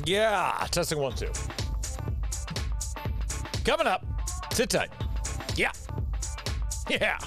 Yeah, testing 1, 2. Coming up. Sit tight. Yeah. Yeah.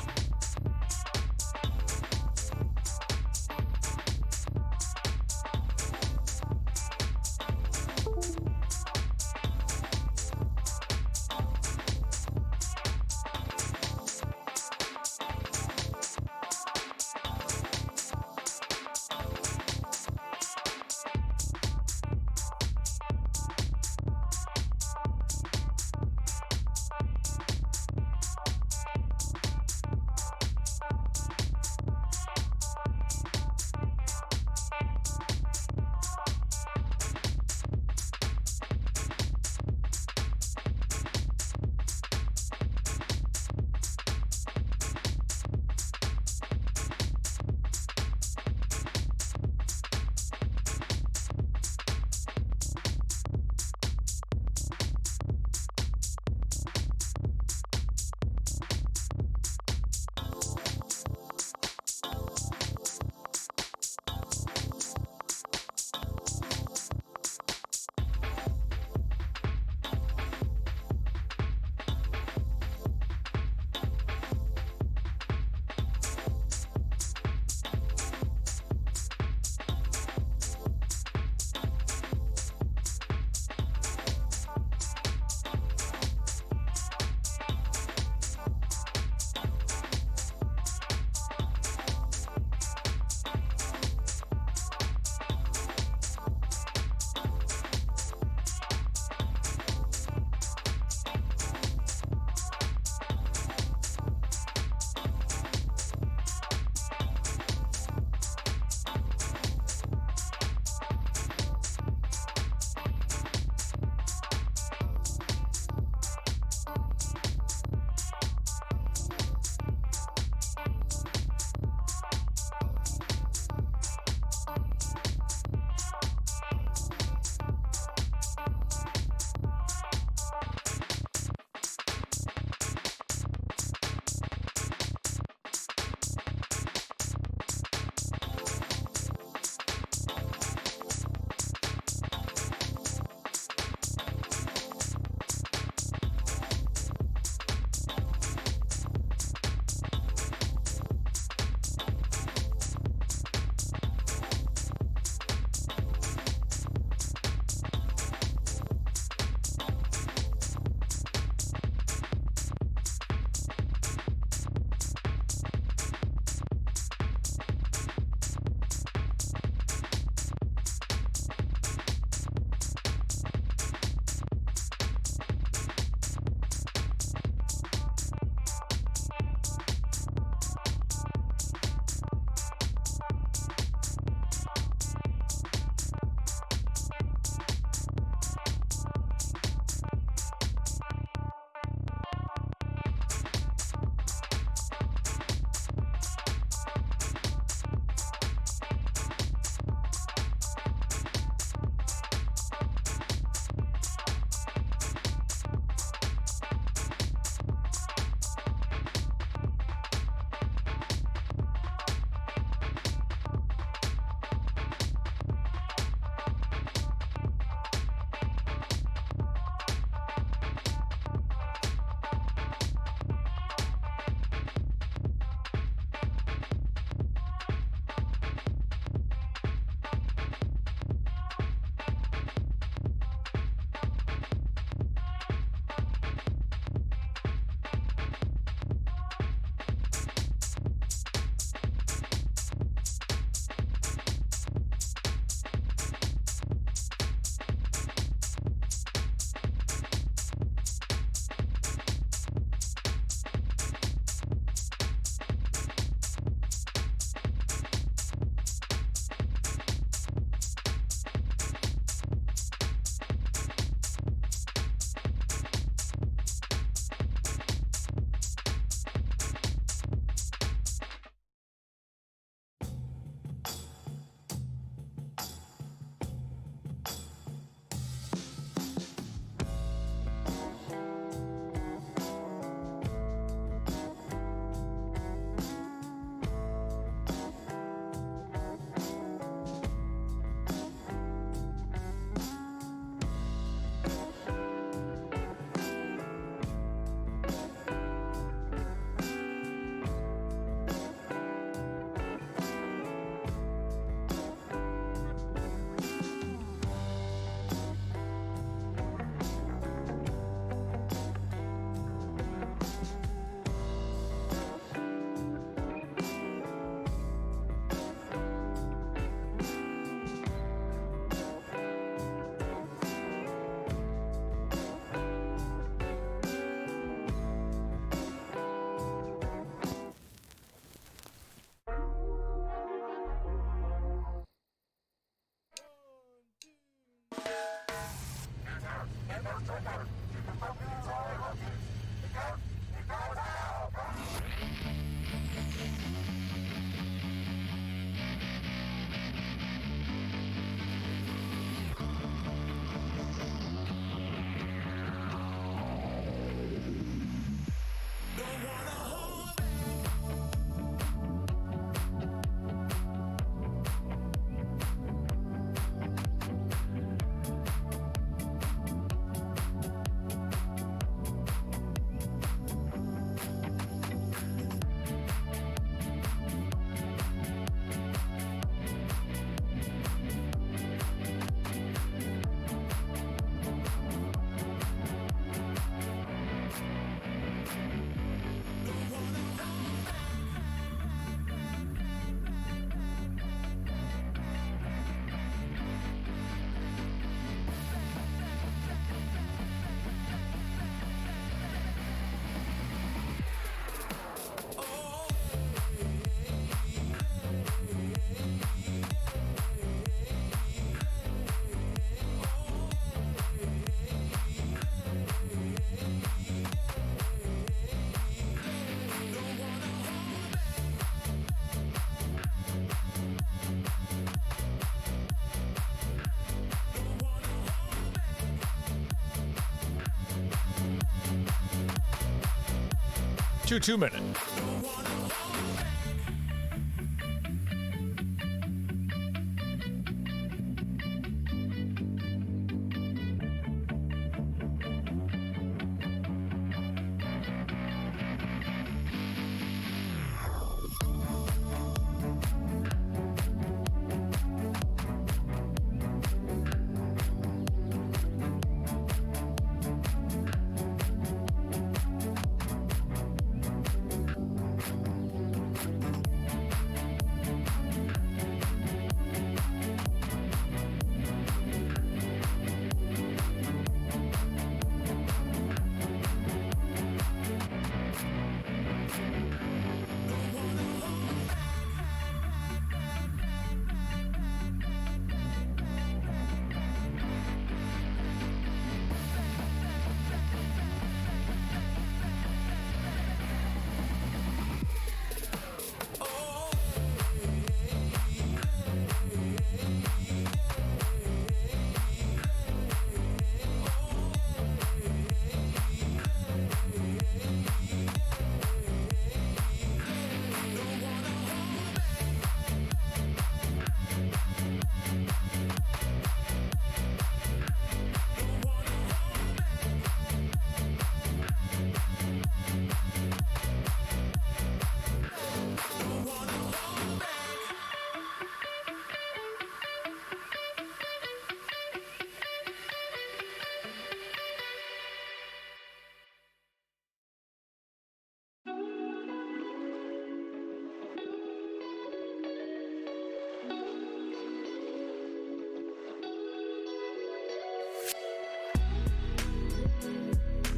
2-minute.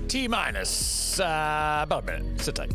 T-minus about a minute. Sit tight.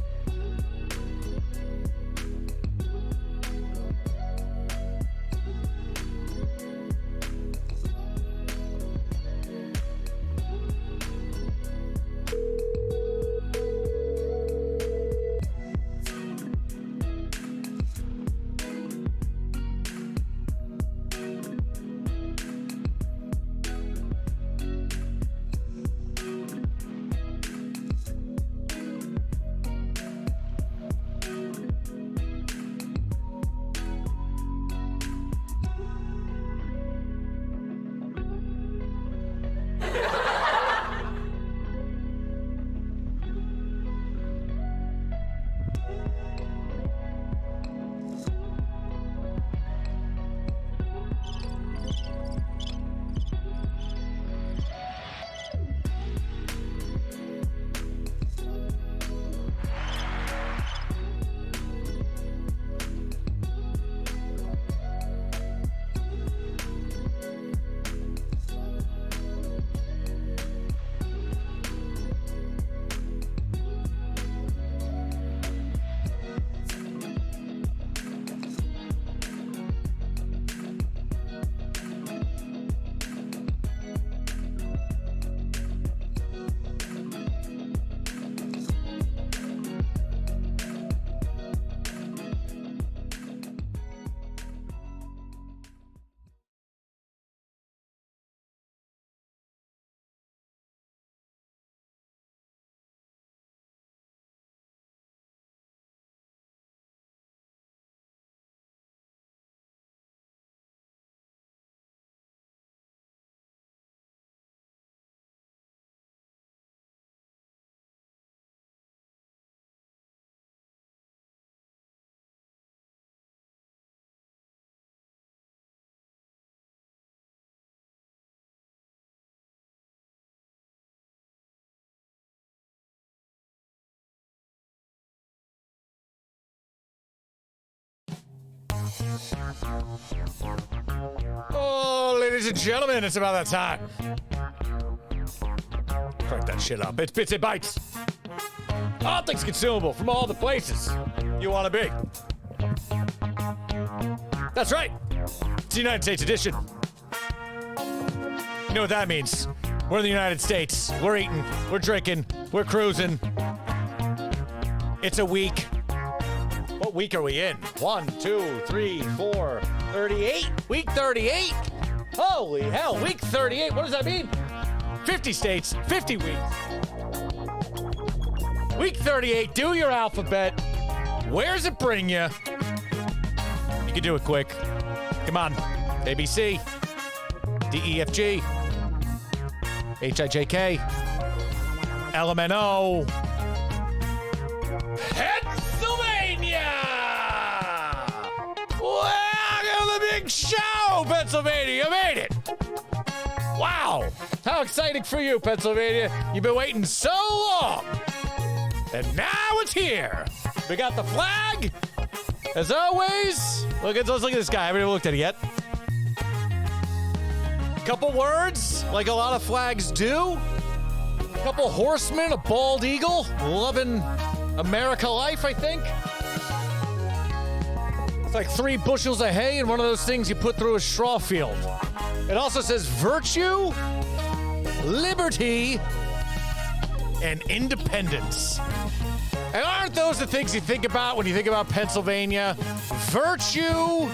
Oh, ladies and gentlemen, it's about that time. Crank that shit up. It's Bits and Bytes. All things consumable from all the places you want to be. That's right. It's the United States edition. You know what that means. We're in the United States. We're eating. We're drinking. We're cruising. It's a week. What week are we in? 1, 2, 3, 4, 38? Week 38? Holy hell, week 38. What does that mean? 50 states, 50 weeks. Week 38, do your alphabet. Where's it bring you? You can do it quick. Come on. ABC, DEFG, HIJK, LMNO, Pennsylvania! Welcome to the big show, Pennsylvania. You made it. Wow. How exciting for you, Pennsylvania. You've been waiting so long. And now it's here. We got the flag. As always, let's look at this guy. I haven't even looked at it yet. Couple words, like a lot of flags do. Couple horsemen, a bald eagle, loving America life, I think. It's like 3 bushels of hay and one of those things you put through a straw field. It also says virtue, liberty, and independence. And aren't those the things you think about when you think about Pennsylvania? Virtue,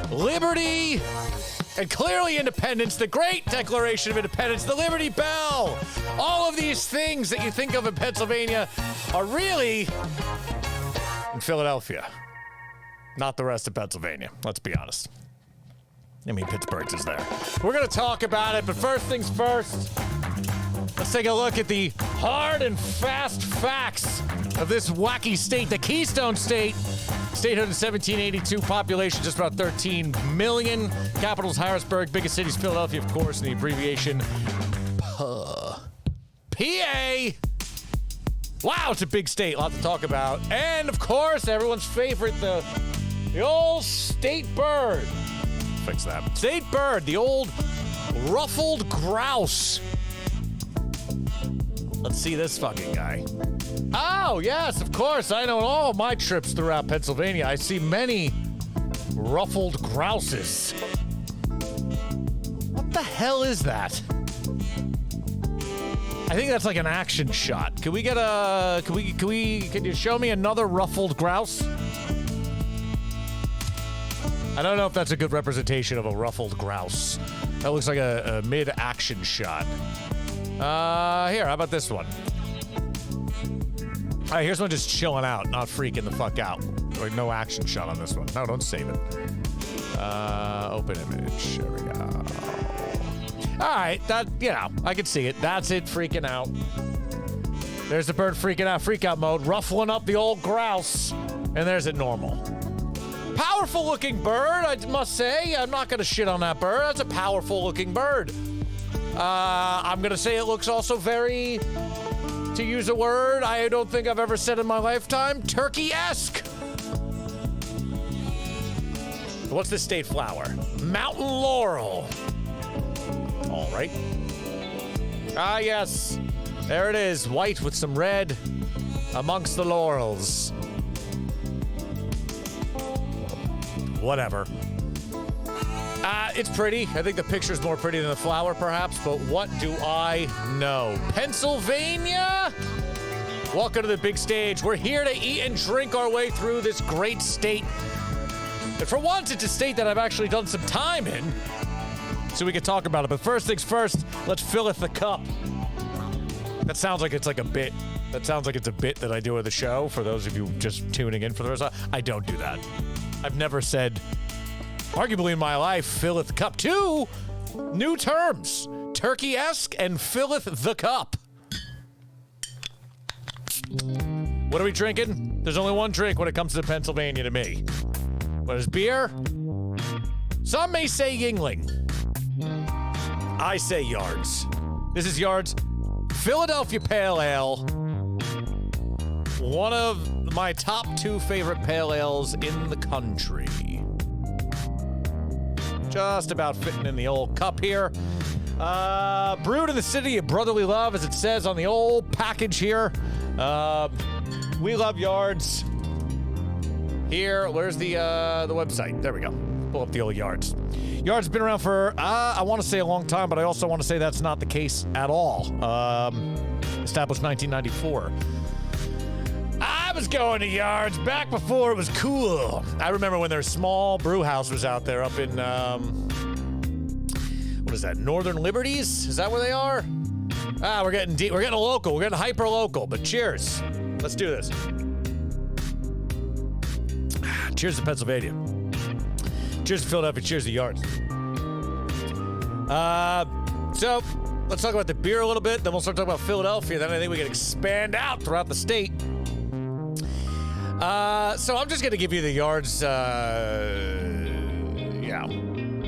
liberty, and clearly independence, the great Declaration of Independence, the Liberty Bell. All of these things that you think of in Pennsylvania are really in Philadelphia, not the rest of Pennsylvania. Let's be honest. I mean, Pittsburgh's is there. We're going to talk about it, but first things first, let's take a look at the hard and fast facts of this wacky state, the Keystone State. Statehood in 1782, population just about 13 million. Capital's Harrisburg, biggest city's Philadelphia, of course, and the abbreviation PA. Wow, it's a big state, a lot to talk about. And, of course, everyone's favorite, the old state bird. Fix that. State bird, the old ruffled grouse. Let's see this fucking guy. Oh, yes, of course. I know all my trips throughout Pennsylvania. I see many ruffled grouses. What the hell is that? I think that's like an action shot. Can we get a... Can you show me another ruffled grouse? I don't know if that's a good representation of a ruffled grouse. That looks like a mid-action shot. Here, how about this one? All right, here's one just chilling out, not freaking the fuck out. Like, no action shot on this one. No, don't save it. Open image. There we go. All right, that, I can see it. That's it, freaking out. There's the bird freaking out, freak out mode, ruffling up the old grouse. And there's it normal. Powerful looking bird, I must say. I'm not going to shit on that bird. That's a powerful looking bird. I'm going to say it looks also very, to use a word I don't think I've ever said in my lifetime, turkey-esque. What's the state flower? Mountain laurel. All right. Ah, yes. There it is, white with some red amongst the laurels. Whatever. It's pretty. I think the picture's more pretty than the flower, perhaps, but what do I know? Pennsylvania? Welcome to the big stage. We're here to eat and drink our way through this great state. And for once, it's a state that I've actually done some time in, so we can talk about it. But first things first, let's filleth the cup. That sounds like it's like a bit. That sounds like it's a bit that I do with the show, for those of you just tuning in for the rest. I don't do that. I've never said, arguably in my life, filleth the cup. 2 new terms, turkey-esque and filleth the cup. What are we drinking? There's only one drink when it comes to Pennsylvania to me. What is beer? Some may say Yingling. I say Yards. This is Yards Philadelphia Pale Ale. One of my top 2 favorite pale ales in the country. Just about fitting in the old cup here. Brewed in the city of brotherly love, as it says on the old package here. We love Yards. Here, where's the website? There we go. Pull up the old Yards. Yards been around for, I want to say a long time, but I also want to say that's not the case at all. Established 1994. I was going to Yards back before it was cool. I remember when their small brew house was out there up in, what is that, Northern Liberties? Is that where they are? We're getting deep. We're getting local. We're getting hyper local. But cheers. Let's do this. Cheers to Pennsylvania. Cheers to Philadelphia. Cheers to Yards. So let's talk about the beer a little bit. Then we'll start talking about Philadelphia. Then I think we can expand out throughout the state. So I'm just going to give you the Yards,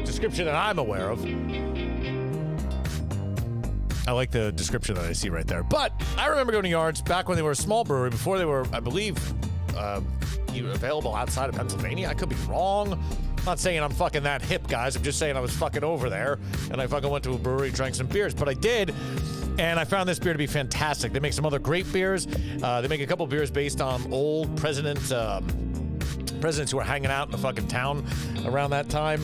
description that I'm aware of. I like the description that I see right there. But I remember going to Yards back when they were a small brewery, before they were, I believe, available outside of Pennsylvania. I could be wrong. I'm not saying I'm fucking that hip, guys. I'm just saying I was fucking over there, and I fucking went to a brewery, drank some beers. But I did, and I found this beer to be fantastic. They make some other great beers. They make a couple beers based on old presidents who were hanging out in the fucking town around that time.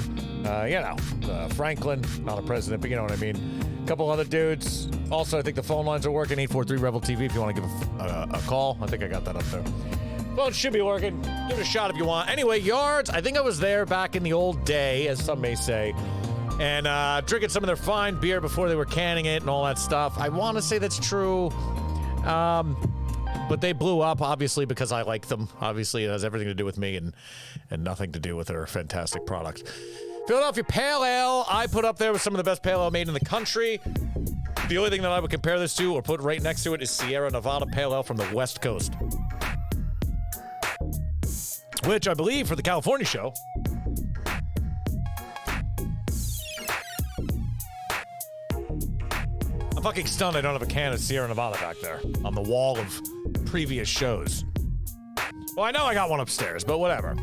Franklin, not a president, but you know what I mean. A couple other dudes. Also, I think the phone lines are working. 843-REBEL-TV if you want to give a call. I think I got that up there. Phone should be working. Give it a shot if you want. Anyway, Yards, I think I was there back in the old day, as some may say, and drinking some of their fine beer before they were canning it and all that stuff. I want to say that's true. But they blew up, obviously, because I like them. Obviously, it has everything to do with me and nothing to do with their fantastic product. Philadelphia Pale Ale, I put up there with some of the best pale ale made in the country. The only thing that I would compare this to or put right next to it is Sierra Nevada Pale Ale from the West Coast. Which I believe for the California show. I'm fucking stunned I don't have a can of Sierra Nevada back there on the wall of previous shows. Well, I know I got one upstairs, but whatever.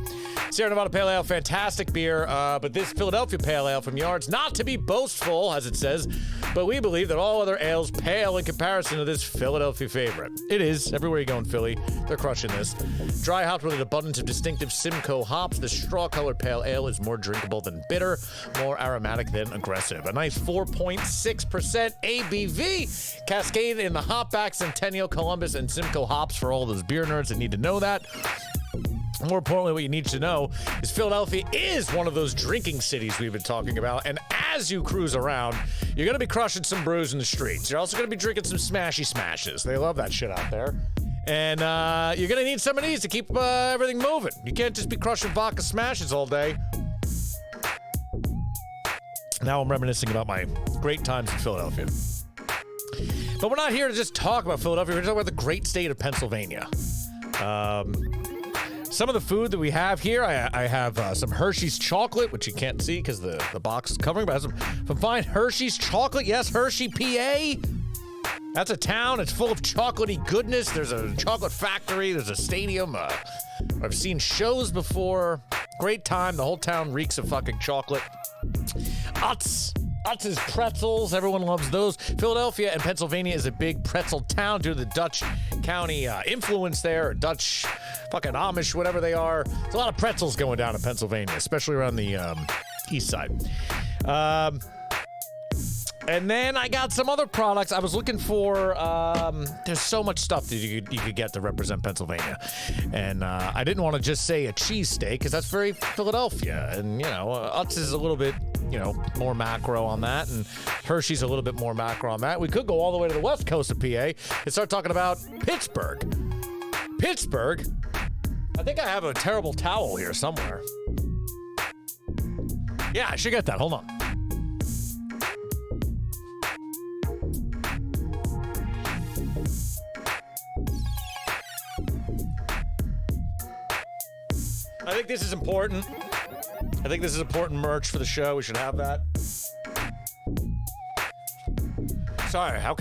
Sierra Nevada Pale Ale, fantastic beer, but this Philadelphia Pale Ale from Yards, not to be boastful, as it says, but we believe that all other ales pale in comparison to this Philadelphia favorite. It is. Everywhere you go in Philly, they're crushing this. Dry hopped with an abundance of distinctive Simcoe hops, the straw-colored pale ale is more drinkable than bitter, more aromatic than aggressive. A nice 4.6% ABV, cascaded in the hopback, Centennial, Columbus, and Simcoe hops for all those beer nerds that need to know that. More importantly, what you need to know is Philadelphia is one of those drinking cities we've been talking about, and as you cruise around, you're going to be crushing some brews in the streets. You're also going to be drinking some smashy smashes. They love that shit out there. And you're going to need some of these to keep everything moving. You can't just be crushing vodka smashes all day. Now I'm reminiscing about my great times in Philadelphia. But we're not here to just talk about Philadelphia. We're going to talk about the great state of Pennsylvania. Some of the food that we have here, I have some Hershey's chocolate, which you can't see because the box is covering, but I have some fine Hershey's chocolate. Yes, Hershey, PA. That's a town. It's full of chocolatey goodness. There's a chocolate factory. There's a stadium. I've seen shows before. Great time. The whole town reeks of fucking chocolate. Utz's pretzels. Everyone loves those. Philadelphia and Pennsylvania is a big pretzel town due to the Dutch County influence there, or Dutch fucking Amish, whatever they are. There's a lot of pretzels going down in Pennsylvania, especially around the east side. And then I got some other products. I was looking for, there's so much stuff that you could get to represent Pennsylvania. And I didn't want to just say a cheesesteak, because that's very Philadelphia. And, Utz is a little bit, more macro on that. And Hershey's a little bit more macro on that. We could go all the way to the west coast of PA and start talking about Pittsburgh. Pittsburgh? I think I have a terrible towel here somewhere. Yeah, I should get that. Hold on. I think this is important. I think this is important merch for the show. We should have that. Sorry, how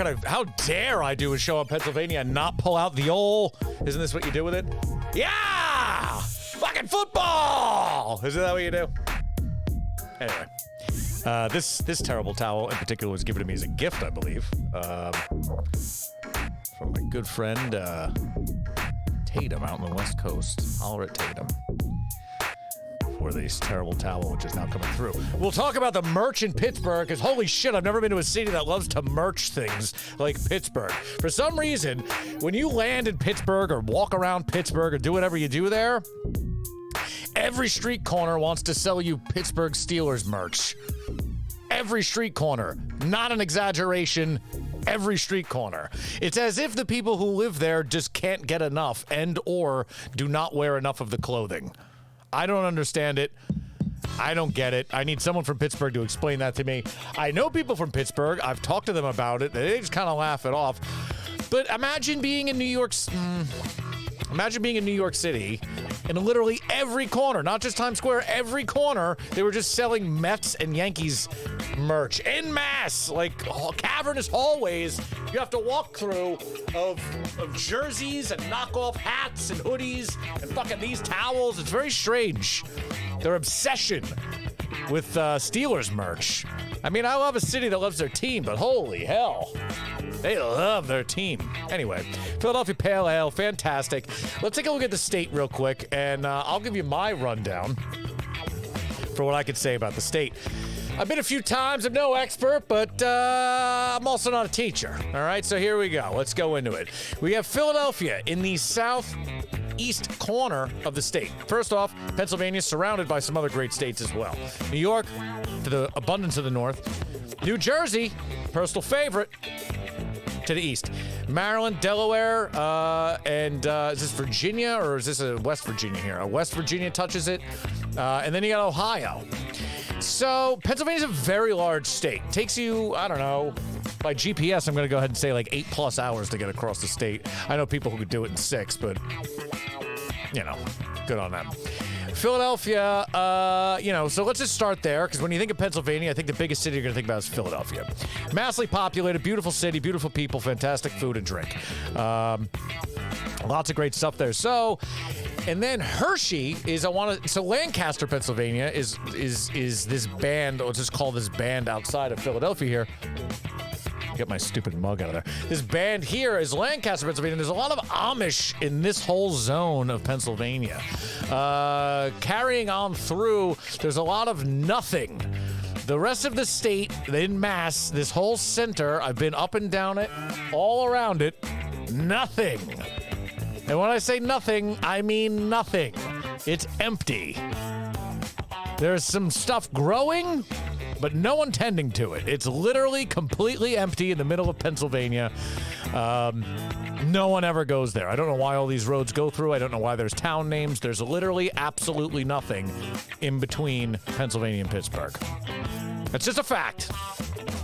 dare I do a show on Pennsylvania and not pull out the old, isn't this what you do with it? Yeah! Fucking football! Isn't that what you do? Anyway, this terrible towel in particular was given to me as a gift, I believe, from my good friend Tatum out on the West Coast. Holler at Tatum for this terrible towel, which is now coming through. We'll talk about the merch in Pittsburgh, because holy shit, I've never been to a city that loves to merch things like Pittsburgh. For some reason, when you land in Pittsburgh or walk around Pittsburgh or do whatever you do there, every street corner wants to sell you Pittsburgh Steelers merch. Every street corner. Not an exaggeration. every street corner. It's as if the people who live there just can't get enough and or do not wear enough of the clothing. I don't understand it. I don't get it. I need someone from Pittsburgh to explain that to me. I know people from Pittsburgh. I've talked to them about it. They just kind of laugh it off. But imagine being in New York City, and literally every corner, not just Times Square, every corner, they were just selling Mets and Yankees merch en masse, like cavernous hallways you have to walk through of jerseys and knockoff hats and hoodies and fucking these towels. It's very strange. Their obsession with Steelers merch. I mean, I love a city that loves their team, but holy hell. They love their team. Anyway, Philadelphia Pale Ale, fantastic. Let's take a look at the state real quick, and I'll give you my rundown for what I could say about the state. I've been a few times. I'm no expert, but I'm also not a teacher. All right, so here we go. Let's go into it. We have Philadelphia in the southeast corner of the state. First off, Pennsylvania is surrounded by some other great states as well. New York, to the abundance of the north. New Jersey, personal favorite, to the east. Maryland, Delaware, and is this Virginia or is this a West Virginia here? West Virginia touches it. And then you got Ohio. So Pennsylvania's a very large state. Takes you, I don't know, by GPS, I'm going to go ahead and say like 8+ hours to get across the state. I know people who could do it in 6, but, you know, good on them. Philadelphia, so let's just start there, because when you think of Pennsylvania, I think the biggest city you're going to think about is Philadelphia. Massively populated, beautiful city, beautiful people, fantastic food and drink. Lots of great stuff there. So, and then Hershey is, so Lancaster, Pennsylvania is this band, let's just call this band outside of Philadelphia here. Get my stupid mug out of there. This band here is Lancaster, Pennsylvania. There's a lot of Amish in this whole zone of Pennsylvania. Carrying on through, there's a lot of nothing. The rest of the state, en masse, this whole center, I've been up and down it, all around it, nothing. And when I say nothing, I mean nothing. It's empty. There's some stuff growing, but no one tending to it. It's literally completely empty in the middle of Pennsylvania. No one ever goes there. I don't know why all these roads go through. I don't know why there's town names. There's literally absolutely nothing in between Pennsylvania and Pittsburgh. That's just a fact.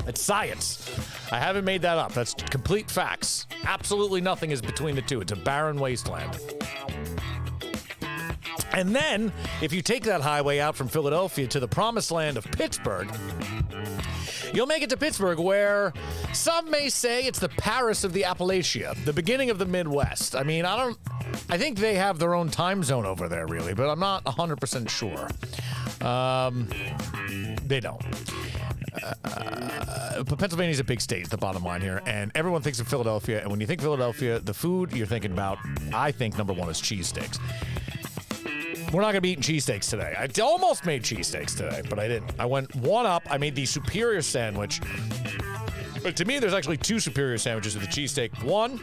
It's science. I haven't made that up. That's complete facts. Absolutely nothing is between the two. It's a barren wasteland. And then, if you take that highway out from Philadelphia to the promised land of Pittsburgh, you'll make it to Pittsburgh, where some may say it's the Paris of the Appalachia, the beginning of the Midwest. I mean, I think they have their own time zone over there, really, but I'm not 100% sure. They don't. But Pennsylvania's a big state, the bottom line here, and everyone thinks of Philadelphia, and when you think Philadelphia, the food you're thinking about, I think number one is cheesesteaks. We're not going to be eating cheesesteaks today. I almost made cheesesteaks today, but I didn't. I went one up. I made the superior sandwich. But to me, there's actually two superior sandwiches to the cheesesteak. One,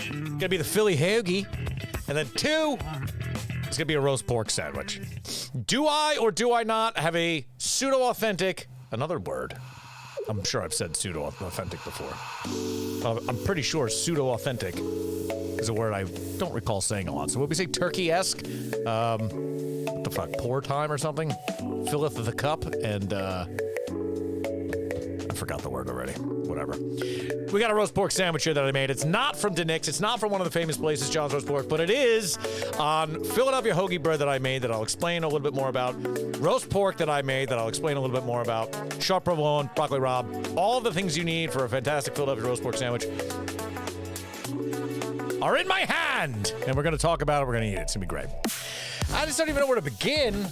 going to be the Philly Hoagie. And then two, it's going to be a roast pork sandwich. Do I or do I not have a pseudo-authentic, another word? I'm sure I've said pseudo-authentic before. I'm pretty sure pseudo-authentic is a word I don't recall saying a lot. So would we say turkey-esque? What the fuck, pour time or something? Filleth the cup, and I forgot the word already. Whatever. We got a roast pork sandwich here that I made. It's not from DeNick's. It's not from one of the famous places, John's Roast Pork, but it is on Philadelphia hoagie bread that I made that I'll explain a little bit more about. Roast pork that I made that I'll explain a little bit more about. Sharp provolone, broccoli rabe, all the things you need for a fantastic Philadelphia roast pork sandwich are in my hand, and we're going to talk about it. We're going to eat it. It's going to be great. I just don't even know where to begin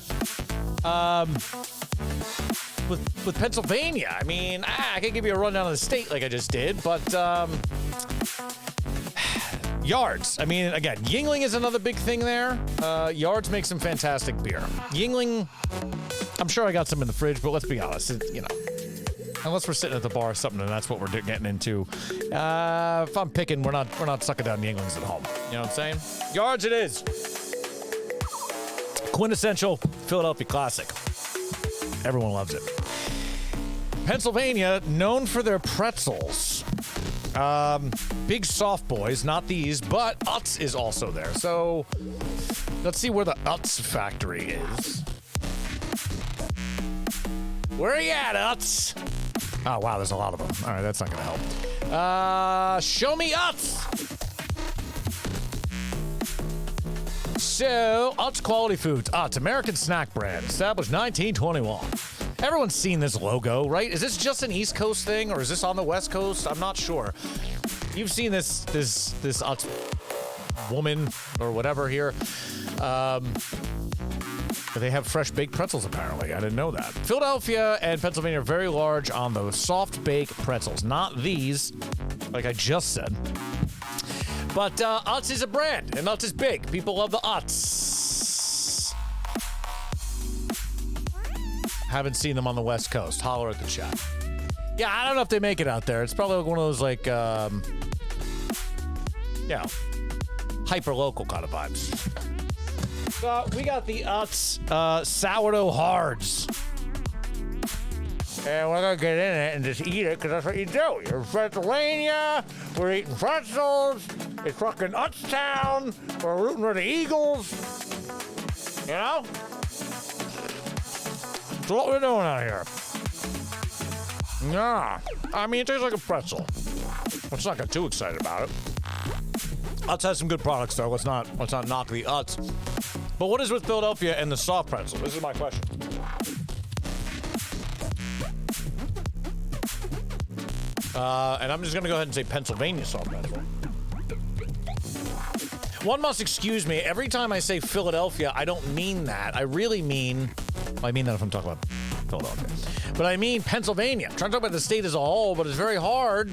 with Pennsylvania. I mean, I can give you a rundown of the state like I just did, but Yards. I mean, again, Yuengling is another big thing there. Yards makes some fantastic beer. Yuengling, I'm sure I got some in the fridge, but let's be honest, unless we're sitting at the bar or something, and that's what we're getting into. If I'm picking, we're not sucking down Yuenglings at home. You know what I'm saying? Yards it is. Quintessential Philadelphia classic. Everyone loves it. Pennsylvania, known for their pretzels. Big soft boys, not these, but Utz is also there. So let's see where the Utz factory is. Where are you at, Utz? Oh, wow, there's a lot of them. All right, that's not going to help. Show me Utz. So, Utz Quality Foods. Utz, American snack brand, established 1921. Everyone's seen this logo, right? Is this just an East Coast thing, or is this on the West Coast? I'm not sure. You've seen this Utz woman or whatever here. They have fresh baked pretzels, apparently. I didn't know that. Philadelphia and Pennsylvania are very large on those soft baked pretzels. Not these, like I just said. But Utz is a brand, and Utz is big. People love the Utz. Haven't seen them on the West Coast. Holler at the chat. Yeah, I don't know if they make it out there. It's probably like one of those, like, yeah, hyper-local kind of vibes. We got the Utz sourdough hards. And we're going to get in it and just eat it, because that's what you do. You're in Pennsylvania. We're eating pretzels. It's fucking Utz Town. We're rooting for the Eagles. You know? That's what we're doing out here. Nah. I mean, it tastes like a pretzel. Let's not get too excited about it. Utz has some good products, though. Let's not knock the Utz. But what is with Philadelphia and the soft pretzel? This is my question. And I'm just going to go ahead and say Pennsylvania soft pretzel. One must excuse me. Every time I say Philadelphia, I don't mean that. I really mean... Well, I mean that if I'm talking about Philadelphia. But I mean Pennsylvania. I'm trying to talk about the state as a whole, but it's very hard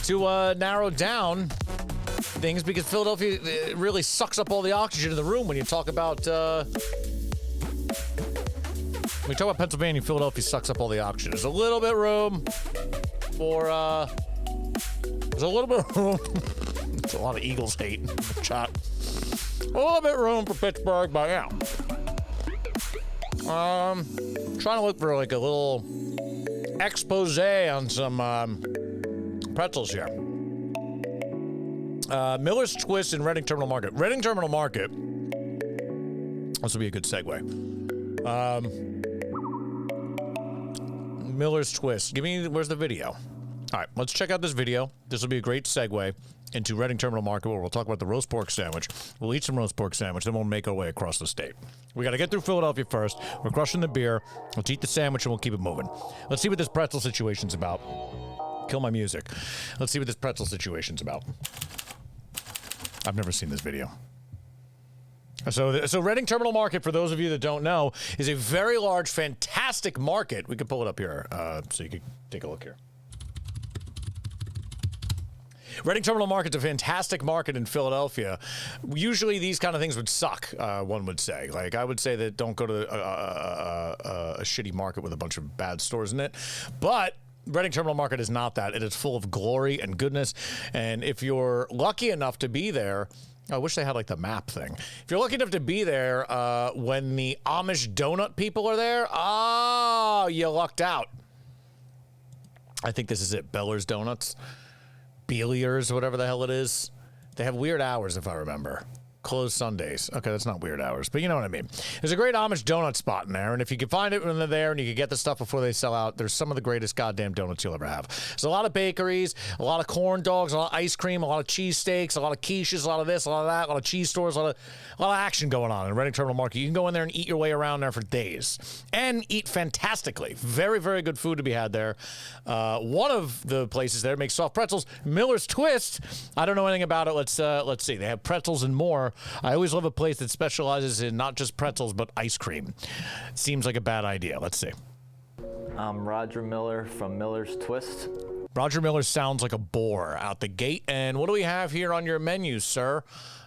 to narrow down things because Philadelphia really sucks up all the oxygen in the room when you talk about... When we talk about Pennsylvania, Philadelphia sucks up all the oxygen. There's a little bit of room for, there's a little bit of room. It's a lot of Eagles hate in the chat. A little bit of room for Pittsburgh, but yeah. Trying to look for like a little expose on some pretzels here. Miller's Twist in Reading Terminal Market. Reading Terminal Market. This will be a good segue. Miller's Twist. Where's the video? All right, let's check out this video. This will be a great segue into Reading Terminal Market, where we'll talk about the roast pork sandwich. We'll eat some roast pork sandwich, then we'll make our way across the state. We got to get through Philadelphia first. We're crushing the beer. Let's eat the sandwich, and we'll keep it moving. Let's see what this pretzel situation's about. Kill my music. Let's see what this pretzel situation's about. I've never seen this video. So Reading Terminal Market, for those of you that don't know, is a very large, fantastic market. We could pull it up here so you could take a look here. Reading Terminal Market's a fantastic market in Philadelphia. Usually these kind of things would suck, one would say. Like, I would say that don't go to a shitty market with a bunch of bad stores in it. But Reading Terminal Market is not that. It is full of glory and goodness. And if you're lucky enough to be there... I wish they had, like, the map thing. If you're lucky enough to be there when the Amish donut people are there, you lucked out. I think this is it. Beller's Donuts. Beliers, whatever the hell it is. They have weird hours, if I remember. Closed Sundays. Okay, that's not weird hours, but you know what I mean. There's a great Amish donut spot in there, and if you can find it when they're there and you can get the stuff before they sell out, there's some of the greatest goddamn donuts you'll ever have. There's a lot of bakeries, a lot of corn dogs, a lot of ice cream, a lot of cheesesteaks, a lot of quiches, a lot of this, a lot of that, a lot of cheese stores, a lot of action going on in Reading Terminal Market. You can go in there and eat your way around there for days and eat fantastically. Very, very good food to be had there. One of the places there makes soft pretzels. Miller's Twist. I don't know anything about it. Let's see. They have pretzels and more. I always love a place that specializes in not just pretzels, but ice cream. Seems like a bad idea. Let's see. I'm Roger Miller from Miller's Twist. Roger Miller sounds like a bore out the gate. And what do we have here on your menu, sir?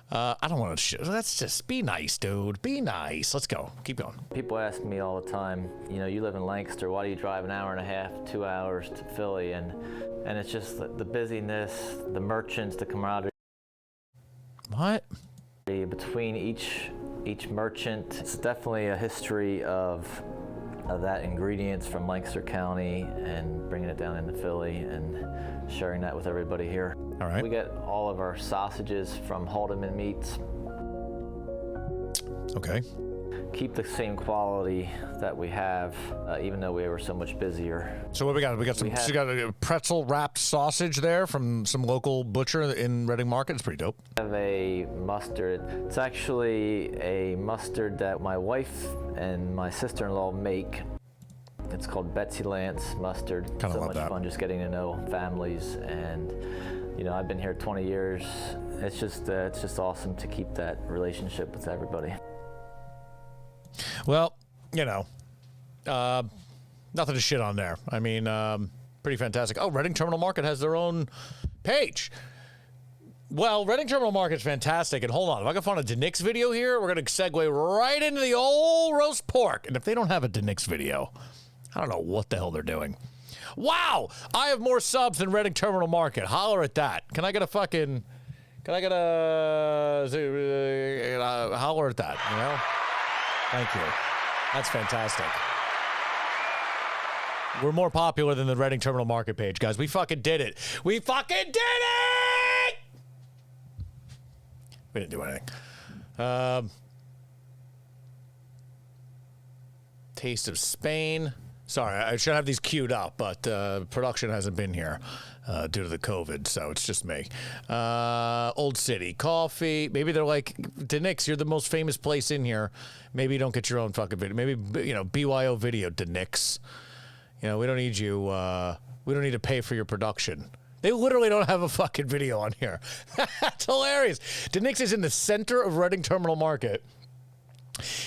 I don't want to let's just be nice, dude. Be nice. Let's go. Keep going. People ask me all the time, you know, you live in Lancaster, why do you drive an hour and a half, 2 hours to Philly? And it's just the busyness, the merchants, the camaraderie. What? Between each merchant. It's definitely a history of of that ingredients from Lancaster County and bringing it down into Philly and sharing that with everybody here. All right. We get all of our sausages from Haldeman Meats. Okay. Keep the same quality that we have, even though we were so much busier. So what we got? We got a pretzel wrapped sausage there from some local butcher in Reading Market. It's pretty dope. We have a mustard. It's actually a mustard that my wife and my sister-in-law make. It's called Betsy Lance mustard. Kind of so love much that. fun just getting to know families, and you know, I've been here 20 years. It's just awesome to keep that relationship with everybody. Well, you know, nothing to shit on there. I mean, pretty fantastic. Oh, Reading Terminal Market has their own page. Well, Reading Terminal Market's fantastic. And hold on, if I can find a DeNix video here, we're going to segue right into the old roast pork. And if they don't have a DeNix video, I don't know what the hell they're doing. Wow, I have more subs than Reading Terminal Market. Holler at that. Can I get a holler at that, you know? Thank you. That's fantastic. We're more popular than the Reading Terminal Market page, guys. We fucking did it. We fucking did it! We didn't do anything. Taste of Spain. Sorry, I should have these queued up, but production hasn't been here due to the COVID, so it's just me. Old City Coffee. Maybe they're like, DeNix, you're the most famous place in here. Maybe you don't get your own fucking video. Maybe, you know, BYO video, DeNix. You know, we don't need you. We don't need to pay for your production. They literally don't have a fucking video on here. That's hilarious. DeNix is in the center of Reading Terminal Market.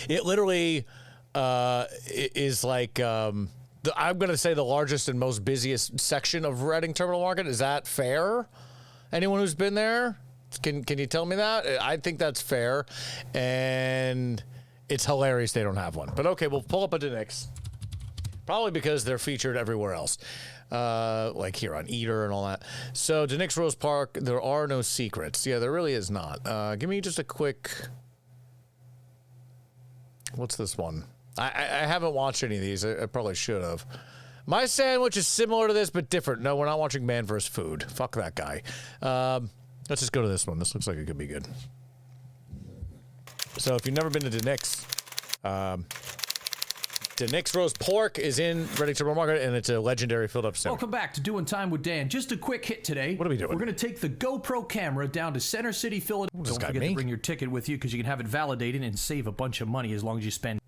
It literally is like, I'm going to say the largest and most busiest section of Reading Terminal Market. Is that fair? Anyone who's been there? Can you tell me that? I think that's fair. And it's hilarious they don't have one. But okay, we'll pull up a DeNix. Probably because they're featured everywhere else. Like here on Eater and all that. So DeNix Rose Park, there are no secrets. Yeah, there really is not. Give me just a quick... What's this one? I haven't watched any of these. I probably should have. My sandwich is similar to this, but different. No, we're not watching Man vs. Food. Fuck that guy. Let's just go to this one. This looks like it could be good. So if you've never been to DeNix, DeNix roast pork is in Reading Terminal Market, and it's a legendary filled-up sandwich. Welcome back to Doing Time with Dan. Just a quick hit today. What are we doing? We're going to take the GoPro camera down to Center City, Philadelphia. Don't forget to bring your ticket with you because you can have it validated and save a bunch of money as long as you spend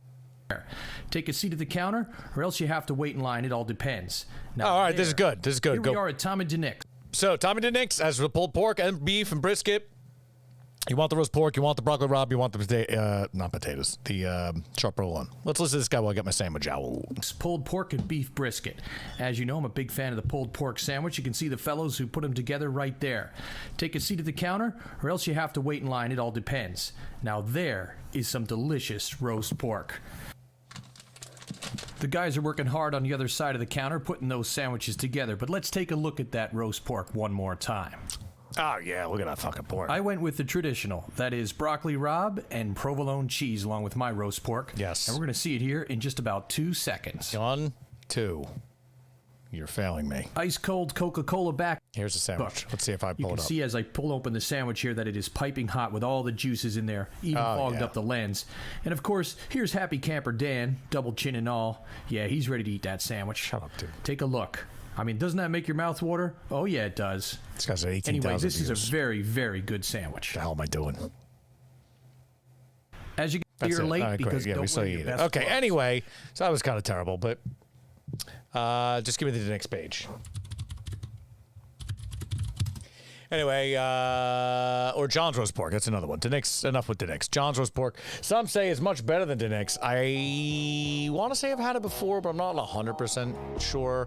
there. Take a seat at the counter, or else you have to wait in line. It all depends. Now, all right, this is good. This is good. Here we are at Tom and DeNix. So, Tom and DeNix has the pulled pork and beef and brisket. You want the roast pork, you want the broccoli rabe, you want the not potatoes, the sharp roll-on. Let's listen to this guy while I get my sandwich out. Pulled pork and beef brisket. As you know, I'm a big fan of the pulled pork sandwich. You can see the fellows who put them together right there. Take a seat at the counter, or else you have to wait in line. It all depends. Now there is some delicious roast pork. The guys are working hard on the other side of the counter putting those sandwiches together, but let's take a look at that roast pork one more time. Oh, yeah, look at that fucking pork. I went with the traditional. That is broccoli rabe and provolone cheese along with my roast pork. Yes. And we're going to see it here in just about 2 seconds. 1, 2. You're failing me. Ice cold Coca-Cola back. Here's the sandwich. Let's see if I pull it up. You can see as I pull open the sandwich here that it is piping hot with all the juices in there, even fogged up the lens. And of course, here's Happy Camper Dan, double chin and all. Yeah, he's ready to eat that sandwich. Shut up, dude. Take a look. I mean, doesn't that make your mouth water? Oh, yeah, it does. This guy's at 18,000 Anyway, this views. is a very, very good sandwich. What the hell am I doing? As you get here late, right, because yeah, we saw you eat it. Okay, clothes. anyway, so that was kind of terrible, but just give me the next page. Anyway, or John's roast pork. That's another one. DeNix, enough with DeNix. John's roast pork. Some say it's much better than DeNix. I want to say I've had it before, but I'm not 100% sure.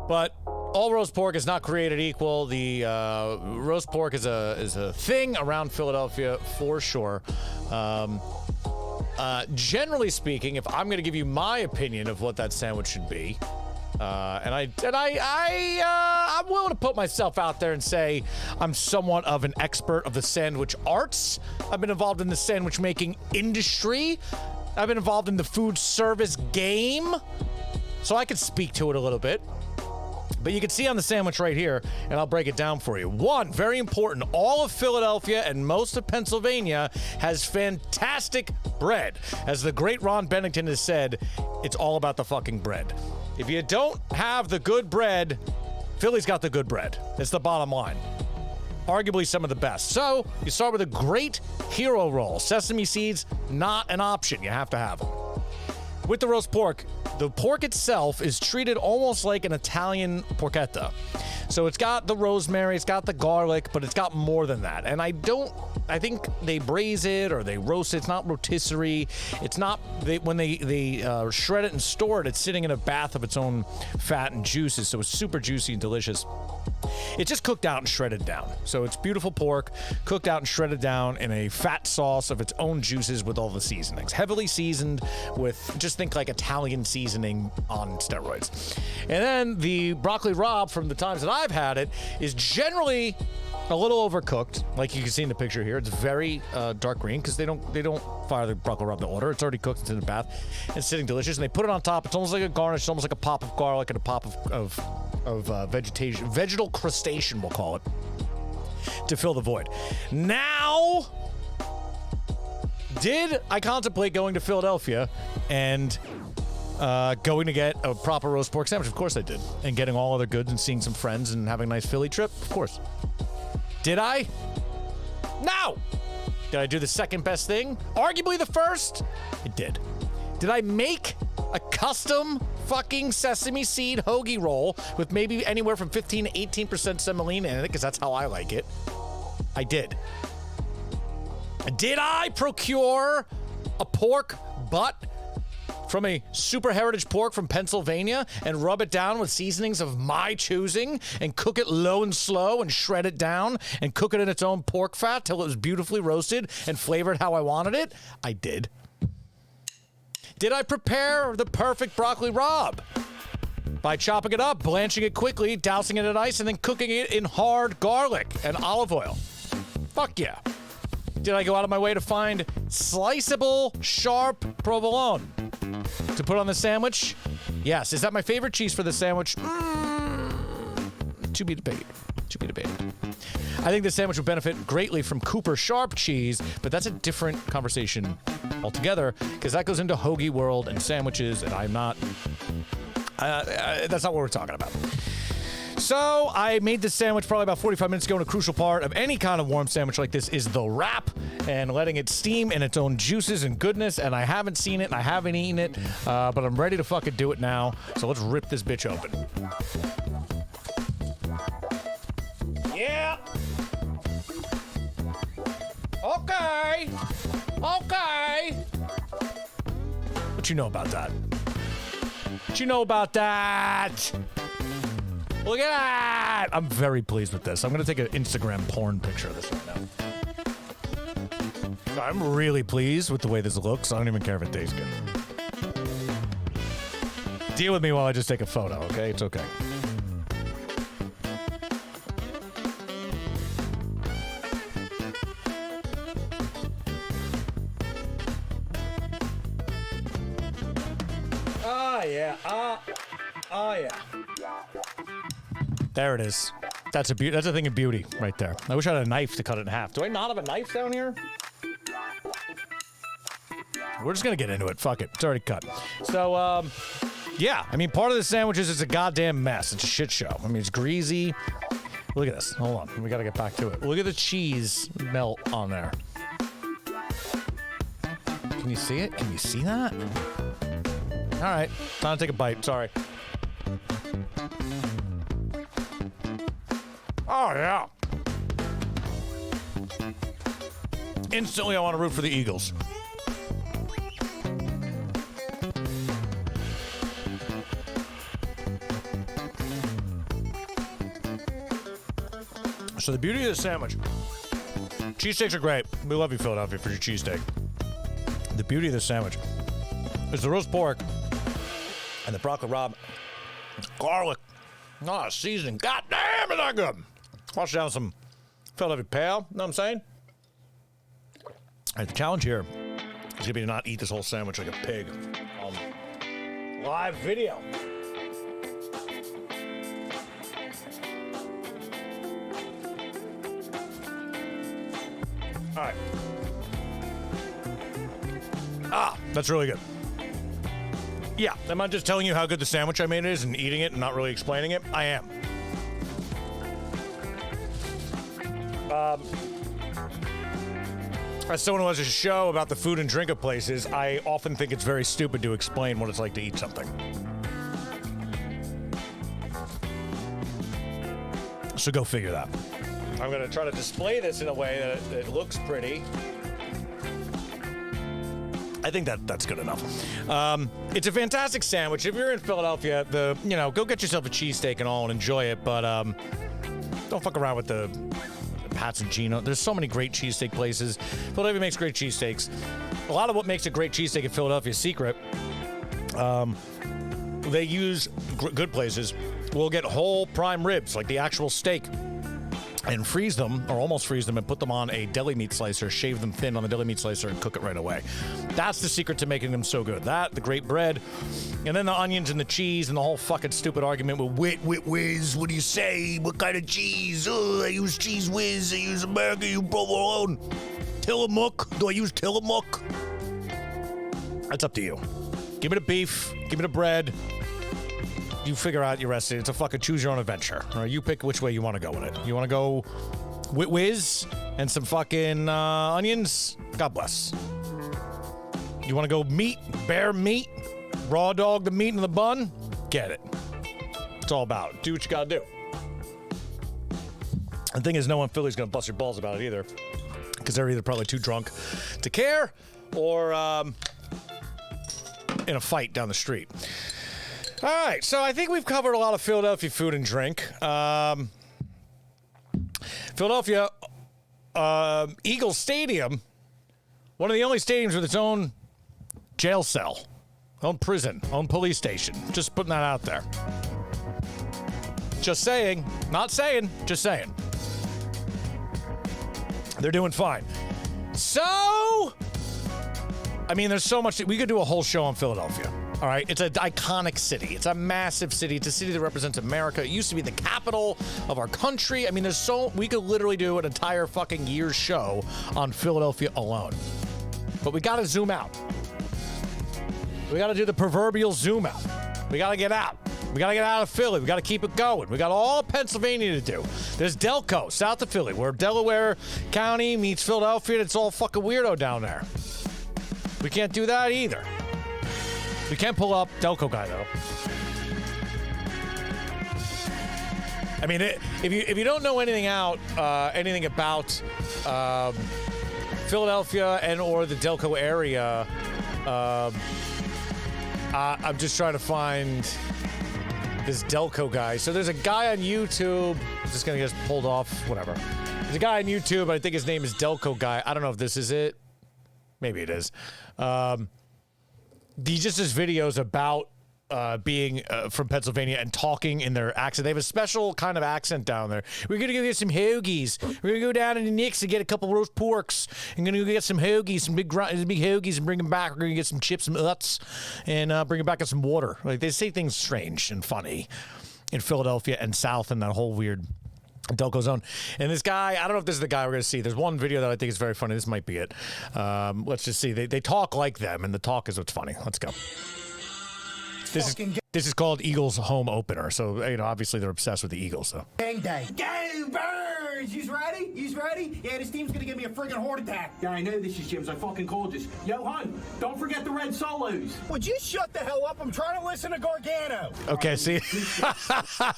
But all roast pork is not created equal. The roast pork is a thing around Philadelphia for sure. Generally speaking, if I'm going to give you my opinion of what that sandwich should be, I'm willing to put myself out there and say I'm somewhat of an expert of the sandwich arts. I've been involved in the sandwich making industry I've been involved in the food service game, so I can speak to it a little bit. But you can see on the sandwich right here, and I'll break it down for you. One, very important, all of Philadelphia and most of Pennsylvania has fantastic bread. As the great Ron Bennington has said, it's all about the fucking bread. If you don't have the good bread, Philly's got the good bread. It's the bottom line. Arguably some of the best. So, you start with a great hero roll. Sesame seeds, not an option. You have to have them. With the roast pork, the pork itself is treated almost like an Italian porchetta. So it's got the rosemary, it's got the garlic, but it's got more than that. And I think they braise it or they roast it. It's not rotisserie. It's not, when they shred it and store it, it's sitting in a bath of its own fat and juices. So it's super juicy and delicious. It's just cooked out and shredded down. So it's beautiful pork, cooked out and shredded down in a fat sauce of its own juices with all the seasonings. Heavily seasoned with, just think like Italian seasoning on steroids. And then the broccoli rabe, from the times that I've had it, is generally a little overcooked, like you can see in the picture here. It's very dark green because they don't fire the broccoli rabe to order. It's already cooked. It's in the bath. It's sitting delicious, and they put it on top. It's almost like a garnish. It's almost like a pop of garlic and a pop of vegetal crustacean, we'll call it, to fill the void. Now, did I contemplate going to Philadelphia and going to get a proper roast pork sandwich? Of course I did. And getting all other goods and seeing some friends and having a nice Philly trip? Of course. Did I? No! Did I do the second best thing? Arguably the first? I did. Did I make a custom fucking sesame seed hoagie roll with maybe anywhere from 15 to 18% semolina in it, because that's how I like it? I did. Did I procure a pork butt from a super heritage pork from Pennsylvania and rub it down with seasonings of my choosing and cook it low and slow and shred it down and cook it in its own pork fat till it was beautifully roasted and flavored how I wanted it? I did. Did I prepare the perfect broccoli rabe? By chopping it up, blanching it quickly, dousing it in ice, and then cooking it in hard garlic and olive oil. Fuck yeah. Did I go out of my way to find sliceable, sharp provolone to put on the sandwich? Yes. Is that my favorite cheese for the sandwich? To be debated. To be debated. I think the sandwich would benefit greatly from Cooper Sharp cheese, but that's a different conversation altogether, because that goes into hoagie world and sandwiches, and I'm not... that's not what we're talking about. So I made this sandwich probably about 45 minutes ago, and a crucial part of any kind of warm sandwich like this is the wrap and letting it steam in its own juices and goodness, and I haven't seen it and I haven't eaten it, but I'm ready to fucking do it now. So let's rip this bitch open. Yeah. Okay. Okay. What you know about that? What you know about that? Look at that! I'm very pleased with this. I'm going to take an Instagram porn picture of this right now. I'm really pleased with the way this looks. I don't even care if it tastes good. Deal with me while I just take a photo, okay? It's okay. Oh, yeah. Oh, yeah. There it is. That's a thing of beauty right there. I wish I had a knife to cut it in half. Do I not have a knife down here? We're just gonna get into it. Fuck it. It's already cut. So, yeah. I mean, part of the sandwich is it's a goddamn mess. It's a shit show. I mean, it's greasy. Look at this. Hold on. We gotta get back to it. Look at the cheese melt on there. Can you see it? Can you see that? All right. Time to take a bite. Sorry. Oh, yeah. Instantly, I want to root for the Eagles. So the beauty of the sandwich, cheesesteaks are great. We love you, Philadelphia, for your cheesesteak. The beauty of the sandwich is the roast pork and the broccoli rabe, garlic, seasoning. God damn, is that good? Wash down some Philadelphia pale. Know what I'm saying? All right, the challenge here He's gonna be to not eat this whole sandwich like a pig. Live video. All right. That's really good. Yeah, am I just telling you how good the sandwich I made is and eating it and not really explaining it? I am. As someone who has a show about the food and drink of places, I often think it's very stupid to explain what it's like to eat something. So go figure that. I'm going to try to display this in a way that it looks pretty. I think that's good enough. It's a fantastic sandwich. If you're in Philadelphia, go get yourself a cheesesteak and all and enjoy it, but don't fuck around with the Pat's and Gino. There's so many great cheesesteak places. Philadelphia makes great cheesesteaks. A lot of what makes a great cheesesteak in Philadelphia is secret. They use good places. We'll get whole prime ribs, like the actual steak, and freeze them, or almost freeze them, and put them on a deli meat slicer, shave them thin on the deli meat slicer, and cook it right away. That's the secret to making them so good. That, the great bread, and then the onions and the cheese, and the whole fucking stupid argument with whiz. What do you say? What kind of cheese? Oh, I use cheese whiz. I use American, you provolone. Tillamook. Do I use Tillamook? That's up to you. Give me the beef. Give me the bread. You figure out your recipe. It's a fucking choose your own adventure. All right, you pick which way you want to go with it. You want to go whiz and some fucking onions? God bless. You want to go meat, bare meat, raw dog the meat in the bun? Get it. It's all about. Do what you got to do. The thing is, no one in Philly's going to bust your balls about it either, because they're either probably too drunk to care or in a fight down the street. All right, so I think we've covered a lot of Philadelphia food and drink. Philadelphia, Eagles Stadium, one of the only stadiums with its own jail cell, own prison, own police station. Just putting that out there. Just saying. Not saying, just saying. They're doing fine. So, I mean, there's so much. We could do a whole show on Philadelphia. All right, it's an iconic city. It's a massive city. It's a city that represents America. It used to be the capital of our country. I mean, we could literally do an entire fucking year's show on Philadelphia alone. But we got to zoom out. We got to do the proverbial zoom out. We got to get out. We got to get out of Philly. We got to keep it going. We got all Pennsylvania to do. There's Delco, south of Philly, where Delaware County meets Philadelphia, and it's all fucking weirdo down there. We can't do that either. We can't pull up Delco guy, though. I mean, if you don't know anything about Philadelphia and or the Delco area, I'm just trying to find this Delco guy. So there's a guy on YouTube. I'm just gonna get pulled off. Whatever. There's a guy on YouTube. I think his name is Delco Guy. I don't know if this is it. Maybe it is. He just does videos about being from Pennsylvania and talking in their accent. They have a special kind of accent down there. We're going to go get some hoagies. We're going to go down to the Knicks and get a couple roast porks. I'm going to go get some hoagies, some big hoagies, and bring them back. We're going to get some chips, some uts, and bring them back and some water. Like, they say things strange and funny in Philadelphia and South and that whole weird Delco zone. And this guy, I don't know if this is the guy we're going to see. There's one video that I think is very funny. This might be it. Let's just see. They talk like them, and the talk is what's funny. Let's go. This is called Eagles home opener. So, obviously they're obsessed with the Eagles. So. Gang day. Go Birds! You's ready? You's ready? Yeah, this team's gonna give me a friggin' heart attack. Yeah, I know this is Jim's. I fucking called this. Yo, hun, don't forget the red solos. Would you shut the hell up? I'm trying to listen to Gargano. Okay, see,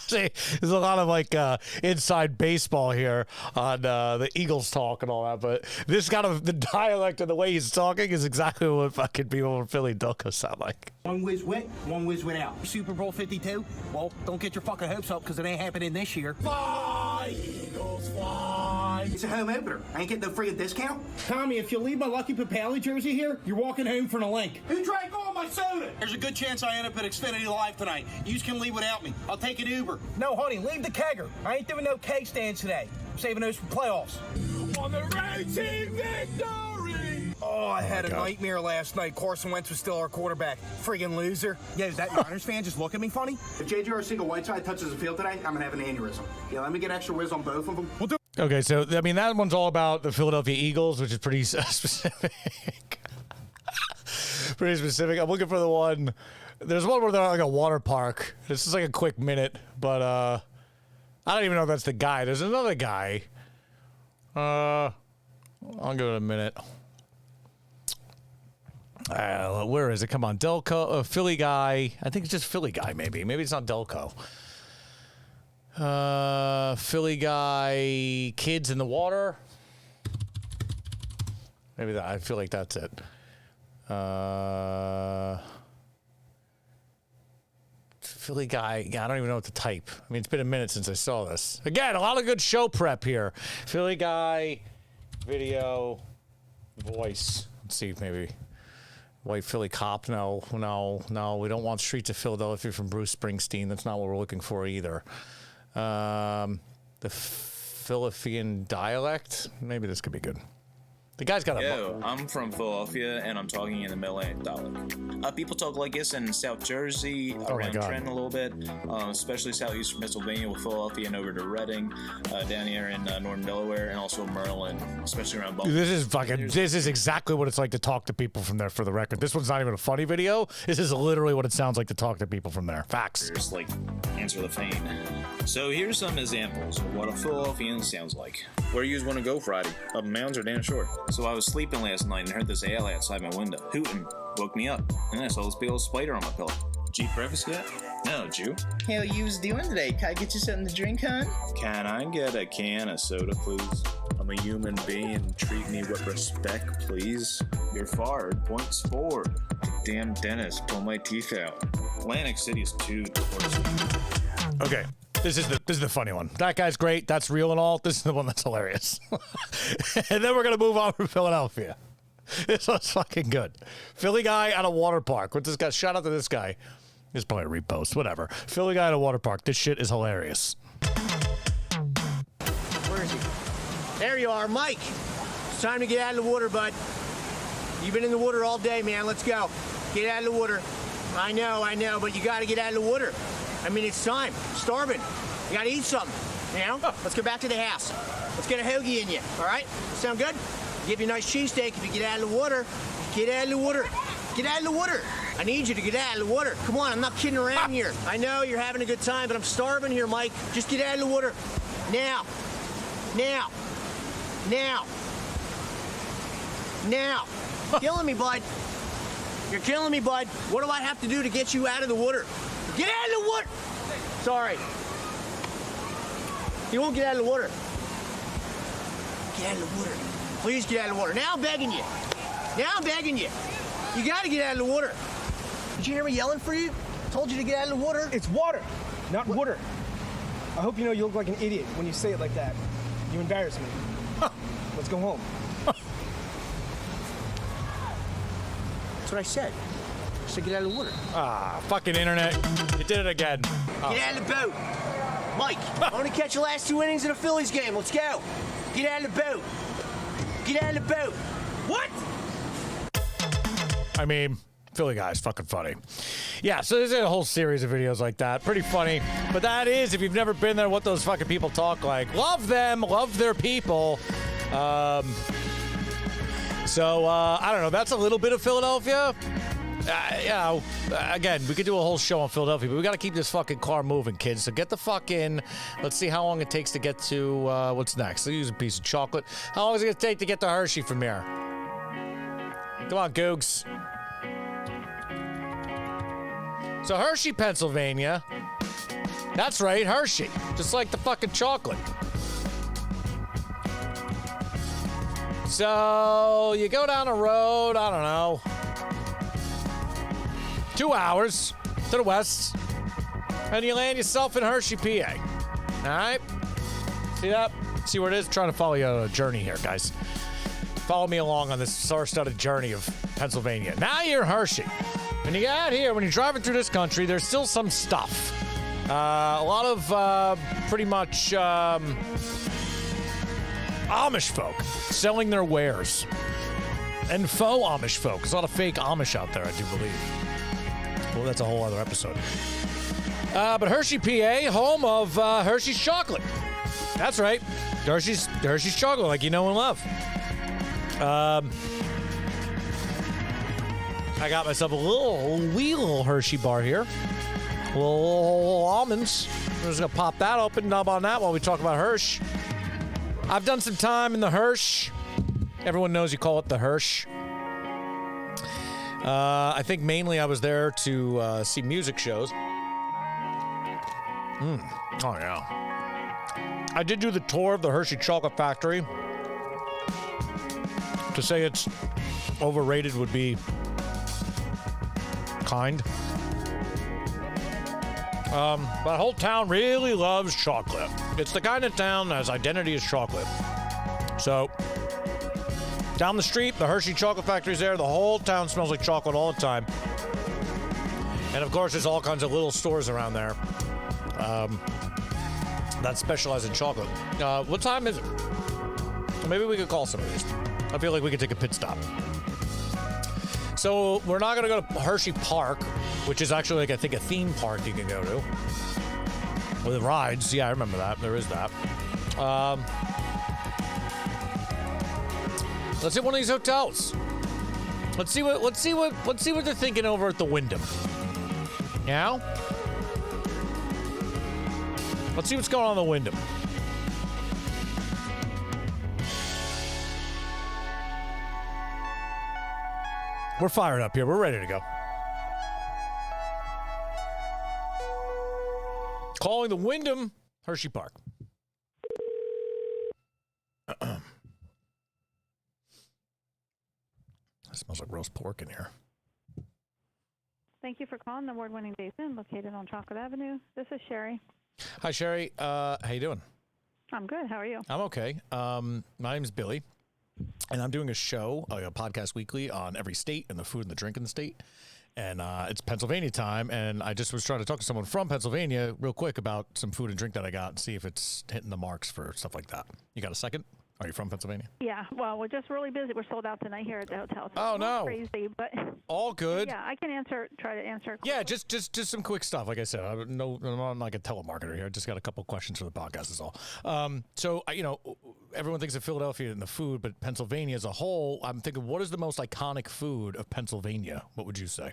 there's a lot of inside baseball here on the Eagles talk and all that, but this kind of the dialect and the way he's talking is exactly what fucking people from Philly Delco sound like. One whiz wit, one whiz wit out. Super Bowl 52? Well, don't get your fucking hopes up because it ain't happening this year. Fly, Eagles, fly. It's a home opener. I ain't getting no free discount. Tommy, if you leave my Lucky Papali jersey here, you're walking home for a link. Who drank all my soda? There's a good chance I end up at Xfinity Live tonight. You can leave without me. I'll take an Uber. No, honey, leave the kegger. I ain't doing no keg stands today. I'm saving those for playoffs. On the road to victory! Oh, I had a God. nightmare last night. Carson Wentz was still our quarterback. Friggin' loser. Yeah, is that Niners fan just look at me funny? If J.J. Arcega-Whiteside touches the field today, I'm gonna have an aneurysm. Yeah, let me get extra whiz on both of them. We'll do. Okay, so I mean that one's all about the Philadelphia Eagles, which is pretty specific. Pretty specific. I'm looking for the one. There's one where they're at like a water park. This is like a quick minute, but I don't even know if that's the guy. There's another guy. I'll give it a minute. Where is it? Come on, Delco, Philly guy. I think it's just Philly guy. Maybe it's not Delco. Philly guy, kids in the water. Maybe that. I feel like that's it. Philly guy. Yeah, I don't even know what to type. I mean, it's been a minute since I saw this. Again, a lot of good show prep here. Philly guy, video, voice. Let's see, maybe. White Philly cop. No. We don't want Streets of Philadelphia from Bruce Springsteen. That's not what we're looking for either. The Philadelphian dialect. Maybe this could be good. The guy's got a... Yo, I'm from Philadelphia, and I'm talking in the Mid-Atlantic dialect. People talk like this in South Jersey, around Trenton a little bit, especially southeastern Pennsylvania with Philadelphia and over to Reading, down here in northern Delaware, and also Maryland, especially around Baltimore. This is exactly what it's like to talk to people from there, for the record. This one's not even a funny video. This is literally what it sounds like to talk to people from there. Facts. Just like answer the phone. So here's some examples of what a Philadelphian sounds like. Where you want to go Friday? Up in mountains or down shore? So I was sleeping last night and heard this owl outside my window hooting. Woke me up, and I saw this big old spider on my pillow. Did you eat breakfast yet? No, did you? How you was doing today? Can I get you something to drink, hon? Can I get a can of soda, please? I'm a human being. Treat me with respect, please. You're fired. Points forward. Damn dentist, pull my teeth out. Atlantic City is too worse. Okay. This is the funny one. That guy's great. That's real and all. This is the one that's hilarious. And then we're going to move on from Philadelphia. This one's fucking good. Philly guy at a water park. What this guy? Shout out to this guy. This is probably a repost. Whatever. Philly guy at a water park. This shit is hilarious. Where is he? There you are, Mike. It's time to get out of the water, bud. You've been in the water all day, man. Let's go. Get out of the water. I know, but you got to get out of the water. I mean, it's time. Starving. You got to eat something. You know? Let's go back to the house. Let's get a hoagie in you. All right? Sound good? Give you a nice cheesesteak if you get out of the water. Get out of the water. Get out of the water. I need you to get out of the water. Come on, I'm not kidding around here. I know you're having a good time, but I'm starving here, Mike. Just get out of the water. Now. Now. Now. Now. Killing me, bud. You're killing me, bud. What do I have to do to get you out of the water? Get out of the water! Sorry. You won't get out of the water. Get out of the water. Please get out of the water. Now I'm begging you. Now I'm begging you. You gotta get out of the water. Did you hear me yelling for you? Told you to get out of the water. It's water, not water. I hope you know you look like an idiot when you say it like that. You embarrass me. Let's go home. That's what I said. I said get out of the water. Ah, fucking internet. You did it again. Oh. Get out of the boat. Mike, I want to catch the last 2 innings of the Phillies game. Let's go. Get out of the boat. Get out of the boat. What? I mean, Philly guy's fucking funny. Yeah, so there's a whole series of videos like that. Pretty funny. But that is, if you've never been there, what those fucking people talk like. Love them. Love their people. So, I don't know. That's a little bit of Philadelphia. Again, we could do a whole show on Philadelphia, but we got to keep this fucking car moving, kids. So get the fuck in. Let's see how long it takes to get to, what's next? I'll use a piece of chocolate. How long is it going to take to get to Hershey from here? Come on, Googs. So Hershey, Pennsylvania. That's right, Hershey. Just like the fucking chocolate. So you go down a road, I don't know, 2 hours to the west, and you land yourself in Hershey, PA. All right? See that? See where it is? I'm trying to follow you on a journey here, guys. Follow me along on this star-studded journey of Pennsylvania. Now you're in Hershey. When you get out here, when you're driving through this country, there's still some stuff. A lot of pretty much Amish folk selling their wares. And faux Amish folk. There's a lot of fake Amish out there, I do believe. Well, that's a whole other episode. But Hershey, PA, home of Hershey's chocolate. That's right. Hershey's chocolate, like you know and love. I got myself a little Hershey bar here. Little almonds. I'm just going to pop that open up on that while we talk about Hershey. I've done some time in the Hershey. Everyone knows you call it the Hershey. I think mainly I was there to see music shows. Oh, yeah. I did do the tour of the Hershey Chocolate Factory. To say it's overrated would be kind. But the whole town really loves chocolate. It's the kind of town that has identity as chocolate. So, down the street, the Hershey Chocolate Factory's there. The whole town smells like chocolate all the time. And, of course, there's all kinds of little stores around there that specialize in chocolate. What time is it? Maybe we could call some of these. I feel like we could take a pit stop. So we're not going to go to Hershey Park, which is actually, like, I think a theme park you can go to. With rides. Yeah, I remember that. There is that. Let's hit one of these hotels. Let's see what they're thinking over at the Wyndham. Yeah? Let's see what's going on in the Wyndham. We're fired up here. We're ready to go. Calling the Wyndham, Hershey Park. It smells like roast pork in here. Thank you for calling the award-winning Days Inn, located on Chocolate Avenue. This is Sherry. Hi, Sherry. How you doing? I'm good. How are you? I'm okay. My name's Billy, and I'm doing a show, a podcast weekly on every state and the food and the drink in the state. And it's Pennsylvania time, and I just was trying to talk to someone from Pennsylvania real quick about some food and drink that I got and see if it's hitting the marks for stuff like that. You got a second? Are you from Pennsylvania? Yeah. Well, we're just really busy. We're sold out tonight here at the hotel. So oh, no. Crazy, but all good. Yeah, I can try to answer. Yeah, just some quick stuff. Like I said, I'm not like a telemarketer here. I just got a couple questions for the podcast is all. So, everyone thinks of Philadelphia and the food, but Pennsylvania as a whole, I'm thinking, what is the most iconic food of Pennsylvania? What would you say?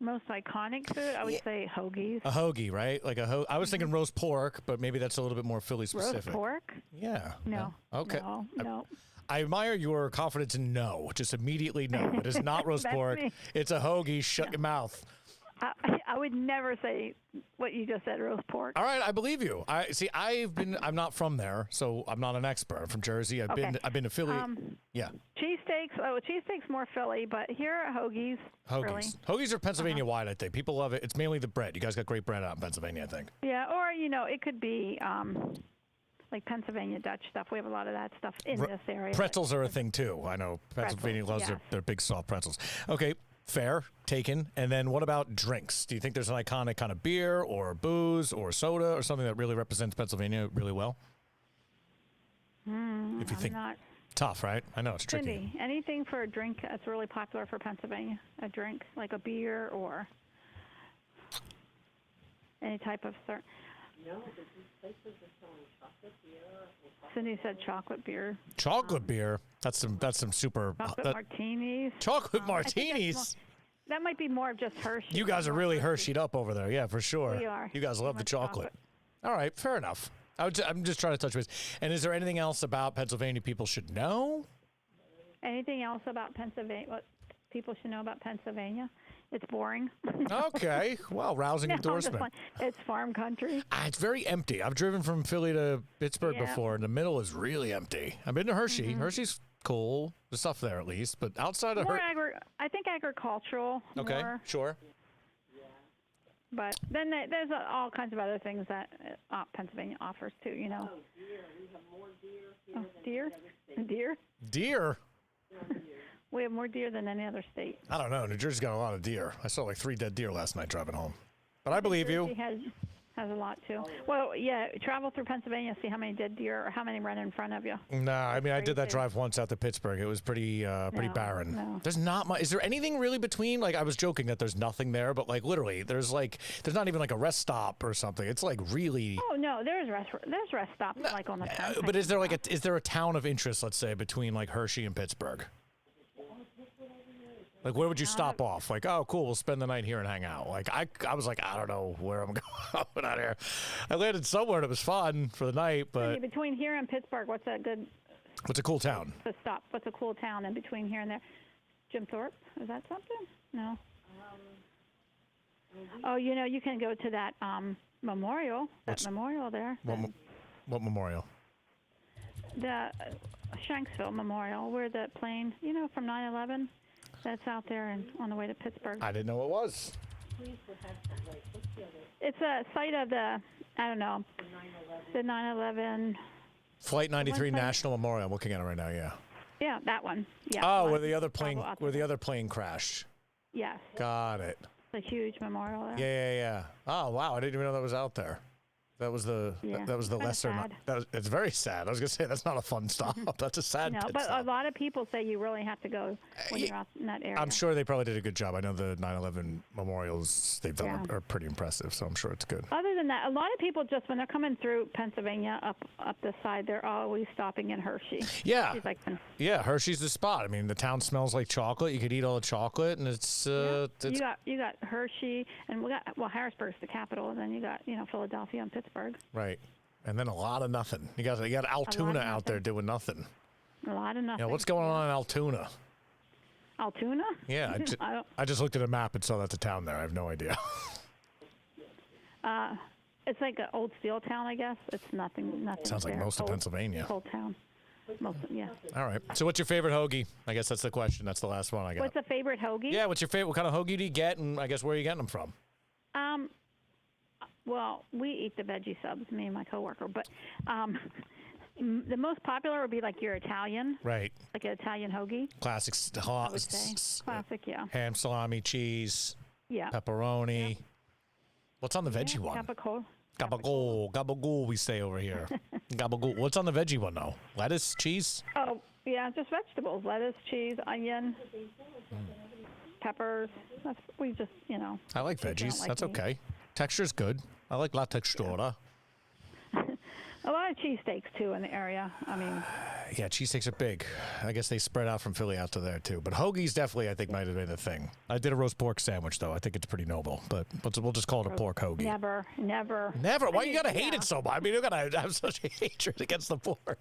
Most iconic food? I would say hoagies. A hoagie, right? Like I was thinking roast pork, but maybe that's a little bit more Philly specific. Roast pork? Yeah. No. Yeah. Okay. No. I admire your confidence in no. Just immediately no. It is not roast pork. Me. It's a hoagie. Shut your mouth. I would never say what you just said, roast pork. All right, I believe you. I'm not from there, so I'm not an expert. I'm from Jersey. I've been to Philly. Yeah. Cheesesteaks more Philly, but here are hoagies. Hoagies. Really. Hoagies are Pennsylvania wide, I think. People love it. It's mainly the bread. You guys got great bread out in Pennsylvania, I think. Yeah, or it could be like Pennsylvania Dutch stuff. We have a lot of that stuff in this area. Pretzels are a thing too. I know Pennsylvania loves their big soft pretzels. Okay. Fair, taken. And then what about drinks? Do you think there's an iconic kind of beer or booze or soda or something that really represents Pennsylvania really well? If you think not tough, right? I know it's tricky. Cindy, anything for a drink that's really popular for Pennsylvania? A drink like a beer or any type of No, but these places are selling chocolate beer. Cindy said chocolate beer. Chocolate beer? That's some super... Chocolate martinis. Chocolate martinis? That might be more of just Hershey. You guys are really Hershey'd up over there. Yeah, for sure. We are. You guys love the chocolate. All right, fair enough. I'm just trying to touch base. And is there anything else about Pennsylvania people should know? Anything else about Pennsylvania? What people should know about Pennsylvania? It's boring. Okay. Well, rousing endorsement. It's farm country. It's very empty. I've driven from Philly to Pittsburgh before, and the middle is really empty. I've been to Hershey. Hershey's cool. The stuff there, at least. But outside of I think agricultural. Okay, more. Sure. But then there's all kinds of other things that Pennsylvania offers, too, Oh, deer. We have more deer deer? here than Deer? Deer? We have more deer than any other state. I don't know. New Jersey's got a lot of deer. I saw like 3 dead deer last night driving home. But I believe you. has a lot too. Well, yeah, travel through Pennsylvania, see how many dead deer or how many run in front of you. No, I mean I did that drive once out to Pittsburgh. It was pretty barren. No. There's not much. Is there anything really between? Like I was joking that there's nothing there, but like literally, there's not even like a rest stop or something. It's like really. Oh no, there's rest stops like on the coast. But is there like is there a town of interest, let's say, between like Hershey and Pittsburgh? Like, where would you stop off? Like, oh, cool, we'll spend the night here and hang out. Like, I was like, I don't know where I'm going out here. I landed somewhere and it was fun for the night, but... Between here and Pittsburgh, what's a cool town? Stop. What's a cool town in between here and there? Jim Thorpe? Is that something? No. Oh, you can go to that memorial. Memorial there. What memorial? The Shanksville Memorial, where the plane, from 9/11... That's out there on the way to Pittsburgh. I didn't know it was. It's a site of the 9/11. Flight 93 National Memorial. I'm looking at it right now. Yeah. Yeah, that one. Yeah. Oh, where the other plane crashed. Yes. Got it. It's a huge memorial there. Yeah. Oh wow, I didn't even know that was out there. That was the lesser. It's very sad. I was gonna say that's not a fun stop. That's a sad. No, but a lot of people say you really have to go when you're out in that area. I'm sure they probably did a good job. I know the 9/11 memorials they've done are pretty impressive, so I'm sure it's good. Other than that, a lot of people just when they're coming through Pennsylvania up this side, they're always stopping in Hershey. Yeah. Hershey's the spot. I mean, the town smells like chocolate. You could eat all the chocolate, and it's. You got Hershey, and we got Harrisburg's the capital, and then you got Philadelphia and Pittsburgh. Right, and then a lot of nothing. You got Altoona out there doing nothing. A lot of nothing. Yeah, what's going on in Altoona? Altoona? Yeah, I just looked at a map and saw that's a town there. I have no idea. It's like an old steel town, I guess. It's nothing. Sounds like most of Pennsylvania. Old town. Yeah. All right. So what's your favorite hoagie? I guess that's the question. That's the last one I got. What's a favorite hoagie? Yeah, what's your favorite? What kind of hoagie do you get? And I guess where are you getting them from? Well, we eat the veggie subs, me and my coworker, but the most popular would be like your Italian. Right. Like an Italian hoagie. Classic. I would say. Classic, yeah. Ham, salami, cheese. Yeah. Pepperoni. Yeah. What's on the veggie one? Gabagool, we say over here. Gabagool. What's on the veggie one, though? Lettuce, cheese? Oh, yeah, just vegetables. Lettuce, cheese, onion, peppers. We just, I like veggies. That's okay. Texture's good. I like la textura. A lot of cheesesteaks, too, in the area. I mean... Yeah, cheesesteaks are big. I guess they spread out from Philly out to there, too. But hoagies definitely, I think, might have been a thing. I did a roast pork sandwich, though. I think it's pretty noble. But we'll just call it a pork hoagie. Never. Why you got to hate it so much? I mean, you got to have such a hatred against the pork.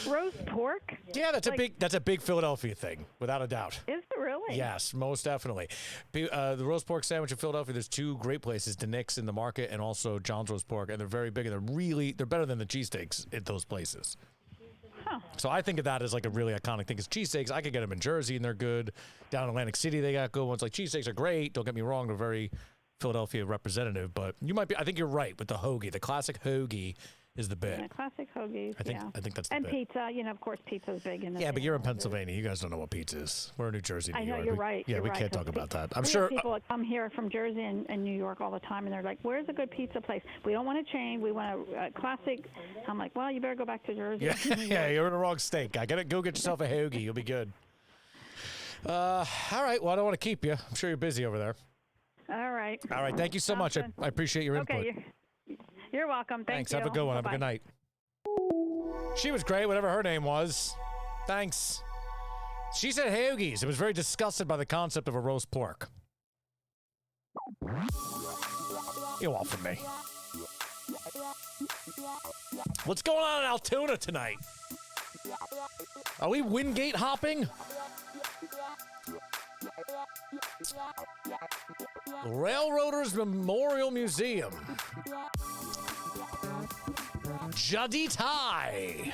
Roast pork? Yeah, that's a big Philadelphia thing, without a doubt. Is it really? Yes, most definitely. The roast pork sandwich in Philadelphia, there's two great places, DeNick's in the Market and also John's Roast Pork, and they're very big, and they're better than the cheesesteaks at those places. Huh. So I think of that as like a really iconic thing. Because cheesesteaks, I could get them in Jersey, and they're good. Down in Atlantic City, they got good ones. Like cheesesteaks are great. Don't get me wrong; they're very Philadelphia representative. But I think you're right with the hoagie. The classic hoagie is the bit. Yeah, classic hoagies. I think that's the and bit. pizza. Of course, pizza's big in the but you're in Pennsylvania. You guys don't know what pizza is. We're in New Jersey, New York. I know, you're right. Yeah, we can't talk about that. I'm we sure have people that come here from Jersey and New York all the time, and they're like, "Where's a good pizza place? We don't want a chain. We want a classic." I'm like, "Well, you better go back to Jersey." Yeah, you're in the wrong state. Go get yourself a hoagie. You'll be good. All right. Well, I don't want to keep you. I'm sure you're busy over there. All right. Thank you so much. I appreciate your input. Okay. You're welcome. Thanks. You. Have a good one. Bye-bye. Have a good night. She was great, whatever her name was. Thanks. She said hoagies. It was very disgusted by the concept of a roast pork. You want from me. What's going on in Altoona tonight? Are we Wingate hopping? Railroaders Memorial Museum. Juddy Thai.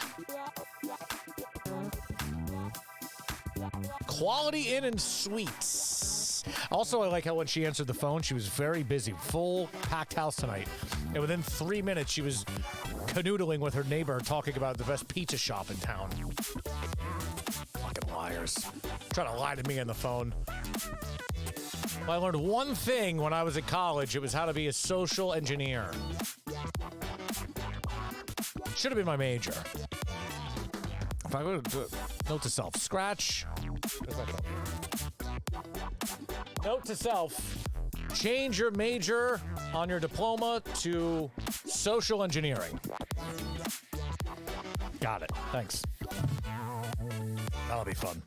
Quality Inn and Suites. Also, I like how when she answered the phone, she was very busy. Full packed house tonight. And within 3 minutes, she was canoodling with her neighbor talking about the best pizza shop in town. Fucking liars. Trying to lie to me on the phone. If I learned one thing when I was at college, it was how to be a social engineer. Should have been my major. If I would note to self, scratch. Note to self, change your major on your diploma to social engineering. Got it. Thanks. That'll be fun.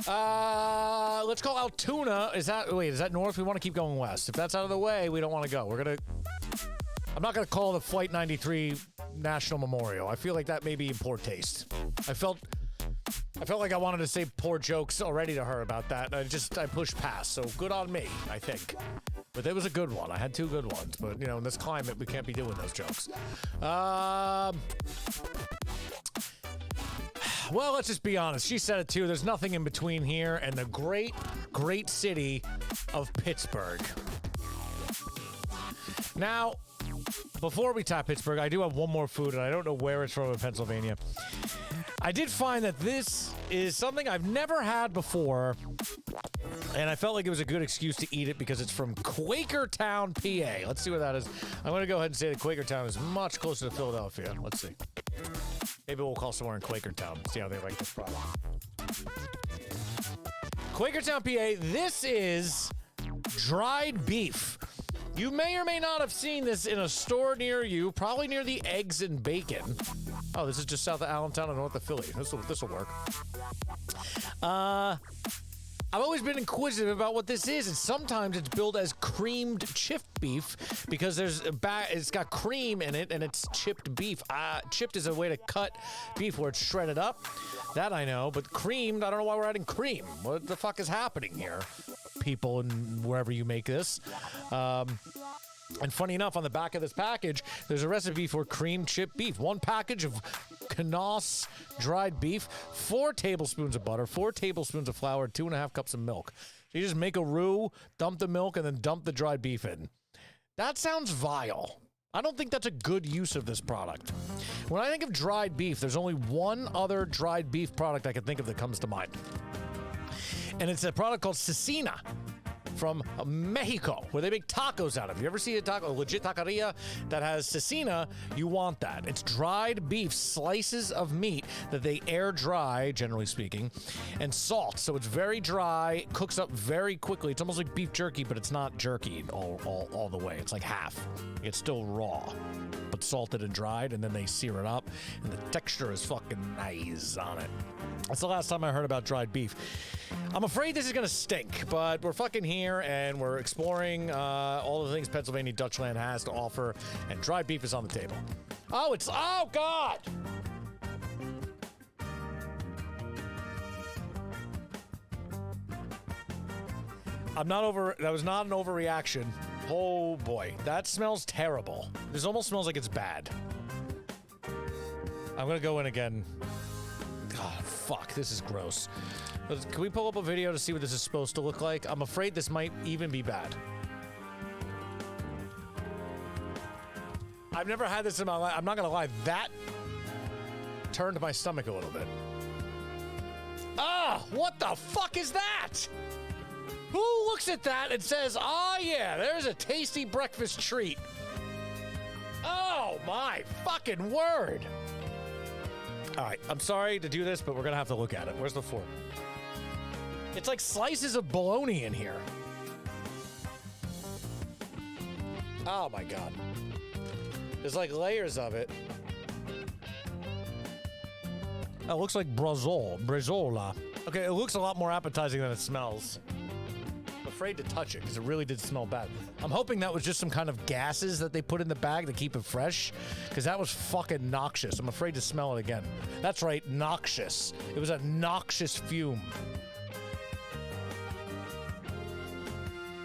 Let's call Altoona. Is that north? We want to keep going west. If that's out of the way, we don't want to go. I'm not gonna call the Flight 93 National Memorial. I feel like that may be in poor taste. I felt like I wanted to say poor jokes already to her about that. I pushed past. So good on me, I think. But it was a good one. I had two good ones. But, in this climate, we can't be doing those jokes. Well, let's just be honest. She said it too. There's nothing in between here and the great, great city of Pittsburgh. Now, before we tap Pittsburgh, I do have one more food, and I don't know where it's from in Pennsylvania. I did find that this is something I've never had before, and I felt like it was a good excuse to eat it because it's from Quakertown, PA. Let's see what that is. I'm going to go ahead and say that Quakertown is much closer to Philadelphia. Let's see. Maybe we'll call somewhere in Quakertown, see how they like this product. Quakertown, PA, this is dried beef. You may or may not have seen this in a store near you, probably near the Eggs and Bacon. Oh, this is just south of Allentown and north of Philly. This will work. I've always been inquisitive about what this is, and sometimes it's billed as creamed chipped beef because it's got cream in it and it's chipped beef. Chipped is a way to cut beef where it's shredded up. That I know, but creamed, I don't know why we're adding cream. What the fuck is happening here, people, and wherever you make this? And funny enough, on the back of this package, there's a recipe for cream chipped beef. 1 package of Knos dried beef, 4 tablespoons of butter, 4 tablespoons of flour, 2.5 cups of milk. So you just make a roux, dump the milk, and then dump the dried beef in. That sounds vile. I don't think that's a good use of this product. When I think of dried beef, there's only one other dried beef product I can think of that comes to mind. And it's a product called cecina from Mexico, where they make tacos out of. You ever see a legit taqueria that has cecina? You want that. It's dried beef, slices of meat that they air dry, generally speaking, and salt. So it's very dry, cooks up very quickly. It's almost like beef jerky, but it's not jerky all the way. It's like half. It's still raw, but salted and dried, and then they sear it up, and the texture is fucking nice on it. That's the last time I heard about dried beef. I'm afraid this is going to stink, but we're fucking here, and we're exploring all the things Pennsylvania Dutchland has to offer, and dried beef is on the table. Oh, God! That was not an overreaction. Oh, boy. That smells terrible. This almost smells like it's bad. I'm going to go in again. God, fuck. This is gross. Can we pull up a video to see what this is supposed to look like? I'm afraid this might even be bad. I've never had this in my life. I'm not going to lie. That turned my stomach a little bit. What the fuck is that? Who looks at that and says, yeah, there's a tasty breakfast treat? Oh, my fucking word. All right, I'm sorry to do this, but we're going to have to look at it. Where's the fork? It's like slices of bologna in here. Oh, my God. There's like layers of it. Oh, it looks like brezola. Okay, it looks a lot more appetizing than it smells. I'm afraid to touch it because it really did smell bad. I'm hoping that was just some kind of gases that they put in the bag to keep it fresh, because that was fucking noxious. I'm afraid to smell it again. That's right, noxious. It was a noxious fume.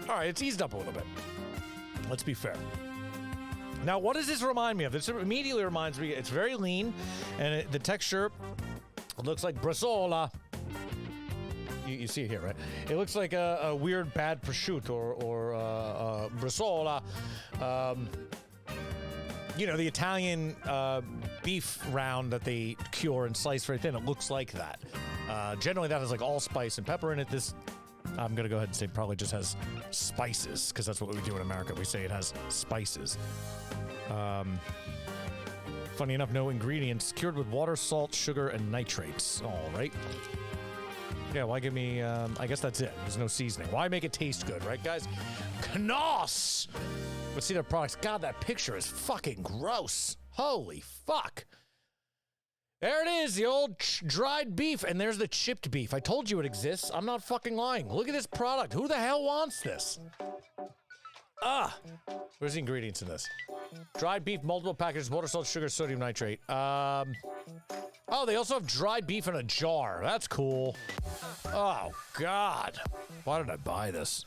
All right, it's eased up a little bit. Let's be fair. Now, what does this remind me of? This immediately reminds me, it's very lean, and the texture looks like brezola. You see it here, right? It looks like a weird bad prosciutto or brezola. The Italian beef round that they cure and slice very thin. It looks like that. Generally, that has like allspice and pepper in it. This I'm going to go ahead and say probably just has spices, because that's what we do in America. We say it has spices. Funny enough, no ingredients. Cured with water, salt, sugar, and nitrates. All right. Yeah, why give me... I guess that's it. There's no seasoning. Why make it taste good, right, guys? Knoss! Let's see their products. God, that picture is fucking gross. Holy fuck. There it is, the old dried beef, and there's the chipped beef. I told you it exists. I'm not fucking lying. Look at this product. Who the hell wants this? Where's the ingredients in this? Dried beef, multiple packages, water, salt, sugar, sodium nitrate. Oh, they also have dried beef in a jar. That's cool. Oh, God. Why did I buy this?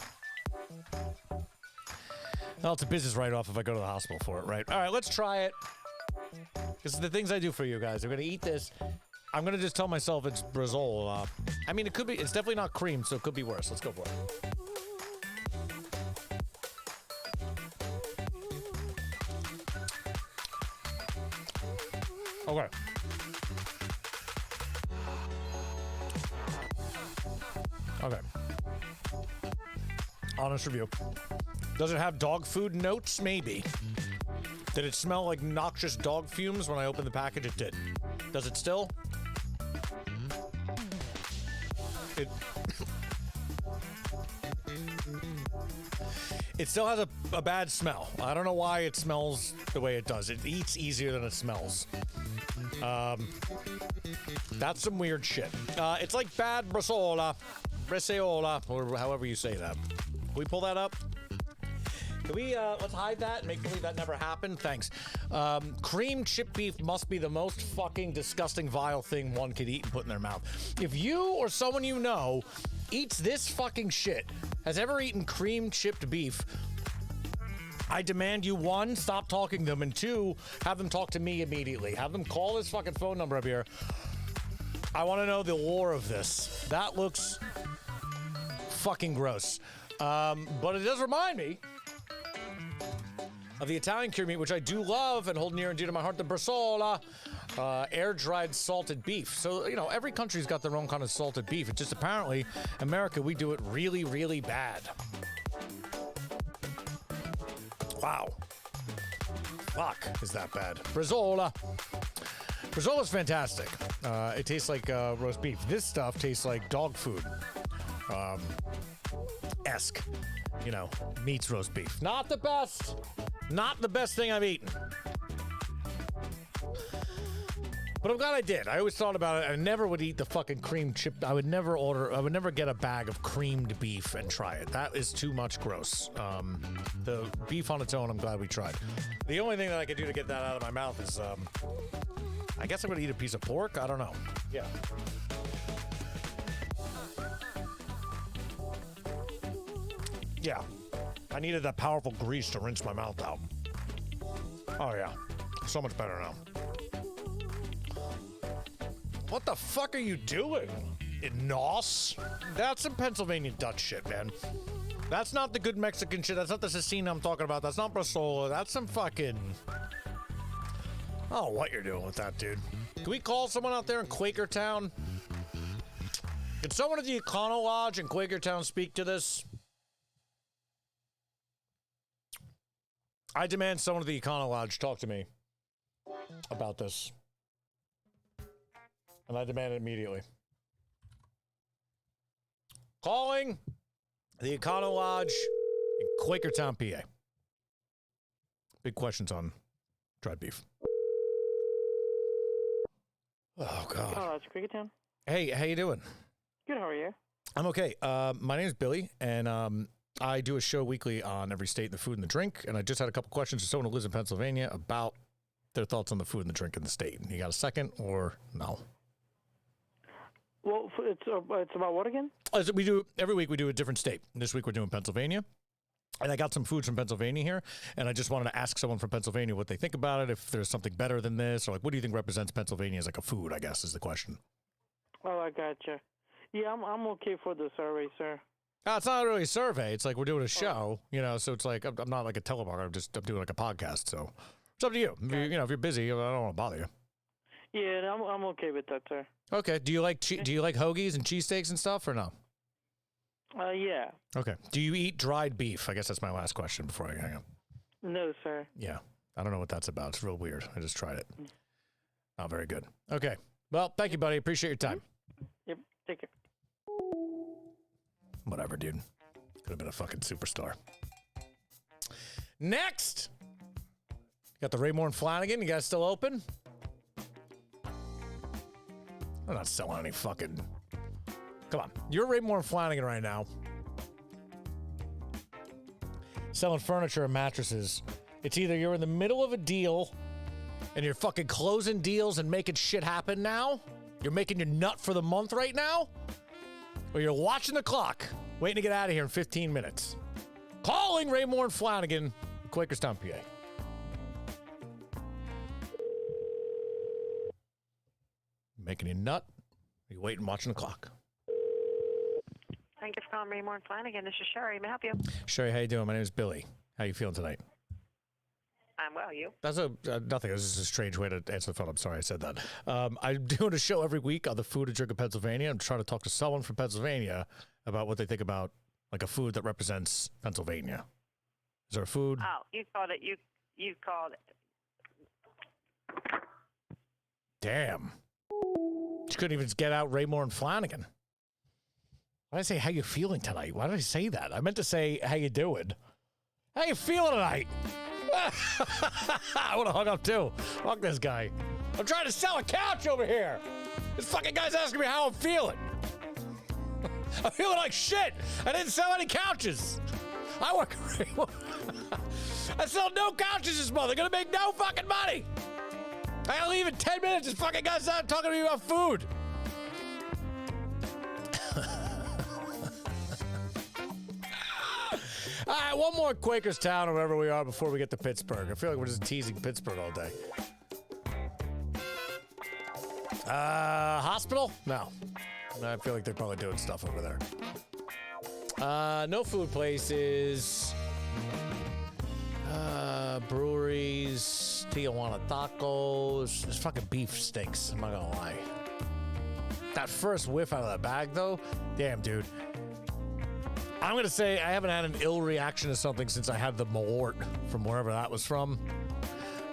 Well, it's a business write-off if I go to the hospital for it, right? All right, let's try it. This is the things I do for you guys. I'm going to eat this. I'm going to just tell myself it's Brazil. I mean, it could be. It's definitely not cream, so it could be worse. Let's go for it. Okay. Okay. Honest review. Does it have dog food notes? Maybe. Did it smell like noxious dog fumes when I opened the package? It did. Does it still? It still has a bad smell. I don't know why it smells the way it does. It eats easier than it smells. That's some weird shit. It's like bad bresaola, or however you say that. Can we pull that up? Can we, let's hide that and make believe that never happened? Thanks. Cream chip beef must be the most fucking disgusting, vile thing one could eat and put in their mouth. If you or someone you know eats this fucking shit, has ever eaten cream chipped beef, I demand you, 1, stop talking to them, and 2, have them talk to me immediately. Have them call this fucking phone number up here. I want to know the lore of this. That looks fucking gross. But it does remind me of the Italian cured meat, which I do love and hold near and dear to my heart, the bresaola, air-dried salted beef. So, you know, every country's got their own kind of salted beef. It's just apparently, America, we do it really, really bad. Wow. Fuck, is that bad. Bresaola. Bresaola's fantastic. It tastes like roast beef. This stuff tastes like dog food. Esque. You know, meats roast beef. Not the best. Not the best thing I've eaten. But I'm glad I did. I always thought about it. I never would eat the fucking cream chip. I would never get a bag of creamed beef and try it. That is too much gross. The beef on its own, I'm glad we tried. The only thing that I could do to get that out of my mouth is, I guess I'm going to eat a piece of pork. I don't know. Yeah. Yeah. I needed that powerful grease to rinse my mouth out. Oh, yeah. So much better now. What the fuck are you doing? Nos? That's some Pennsylvania Dutch shit, man. That's not the good Mexican shit. That's not the cecina I'm talking about. That's not bresaola. That's some fucking... Oh, what you're doing with that, dude. Can we call someone out there in Quakertown? Can someone at the Econo Lodge in Quakertown speak to this? I demand someone at the Econo Lodge talk to me about this. And I demand it immediately. Calling the Econo Lodge in Quakertown, PA. Big questions on dried beef. Oh, God. Oh, it's Quakertown. Hey, how you doing? Good, how are you? I'm okay. My name is Billy, and I do a show weekly on every state, the food and the drink, and I just had a couple questions to someone who lives in Pennsylvania about their thoughts on the food and the drink in the state. You got a second, or no? Well, it's about what again? We do every week. We do a different state. This week we're doing Pennsylvania, and I got some foods from Pennsylvania here, and I just wanted to ask someone from Pennsylvania what they think about it. If there's something better than this, or like, what do you think represents Pennsylvania as like a food? I guess is the question. Oh, I gotcha. Yeah, I'm okay for the survey, sir. It's not really a survey. It's like we're doing a show, you know. So it's like I'm not like a telemarketer. I'm doing like a podcast. So it's up to you. If you're busy, I don't want to bother you. Yeah, I'm okay with that, sir. Okay. Do you like hoagies and cheesesteaks and stuff, or no? Yeah. Okay. Do you eat dried beef? I guess that's my last question before I hang up. No, sir. Yeah. I don't know what that's about. It's real weird. I just tried it. Not very good. Okay. Well, thank you, buddy. Appreciate your time. Yep. Take care. Whatever, dude. Could have been a fucking superstar. Next! Got the Rabe and Flanagan. You guys still open? I'm not selling any fucking... Come on. You're Rabe and Flanagan right now. Selling furniture and mattresses. It's either you're in the middle of a deal and you're fucking closing deals and making shit happen now. You're making your nut for the month right now. Or you're watching the clock, waiting to get out of here in 15 minutes. Calling Rabe and Flanagan, Quakerstown, PA. Making you nut? Are you waiting, watching the clock? Thank you for calling Rabe and Flanagan. This is Sherry. May I help you? Sherry, how you doing? My name is Billy. How you feeling tonight? I'm well. You? That's nothing. This is a strange way to answer the phone. I'm sorry I said that. I'm doing a show every week on the food and drink of Pennsylvania. I'm trying to talk to someone from Pennsylvania about what they think about like a food that represents Pennsylvania. Is there a food? Oh, you called it. You called it. Damn. She couldn't even get out Rabe and Flanagan. Why did I say how you feeling tonight? Why did I say that? I meant to say how you doing. How you feeling tonight? I would have hung up too. Fuck this guy. I'm trying to sell a couch over here. This fucking guy's asking me how I'm feeling. I'm feeling like shit. I didn't sell any couches. I work. I sell no couches this month. I'm gonna make no fucking money. I gotta leave in 10 minutes. This fucking guy's out talking to me about food. All right, one more Quakerstown or wherever we are before we get to Pittsburgh. I feel like we're just teasing Pittsburgh all day. Hospital? No. I feel like they're probably doing stuff over there. No food places. Breweries. Tijuana tacos. This fucking beef stinks. I'm not gonna lie. That first whiff out of the bag, though, damn, dude. I'm going to say I haven't had an ill reaction to something since I had the Malort from wherever that was from.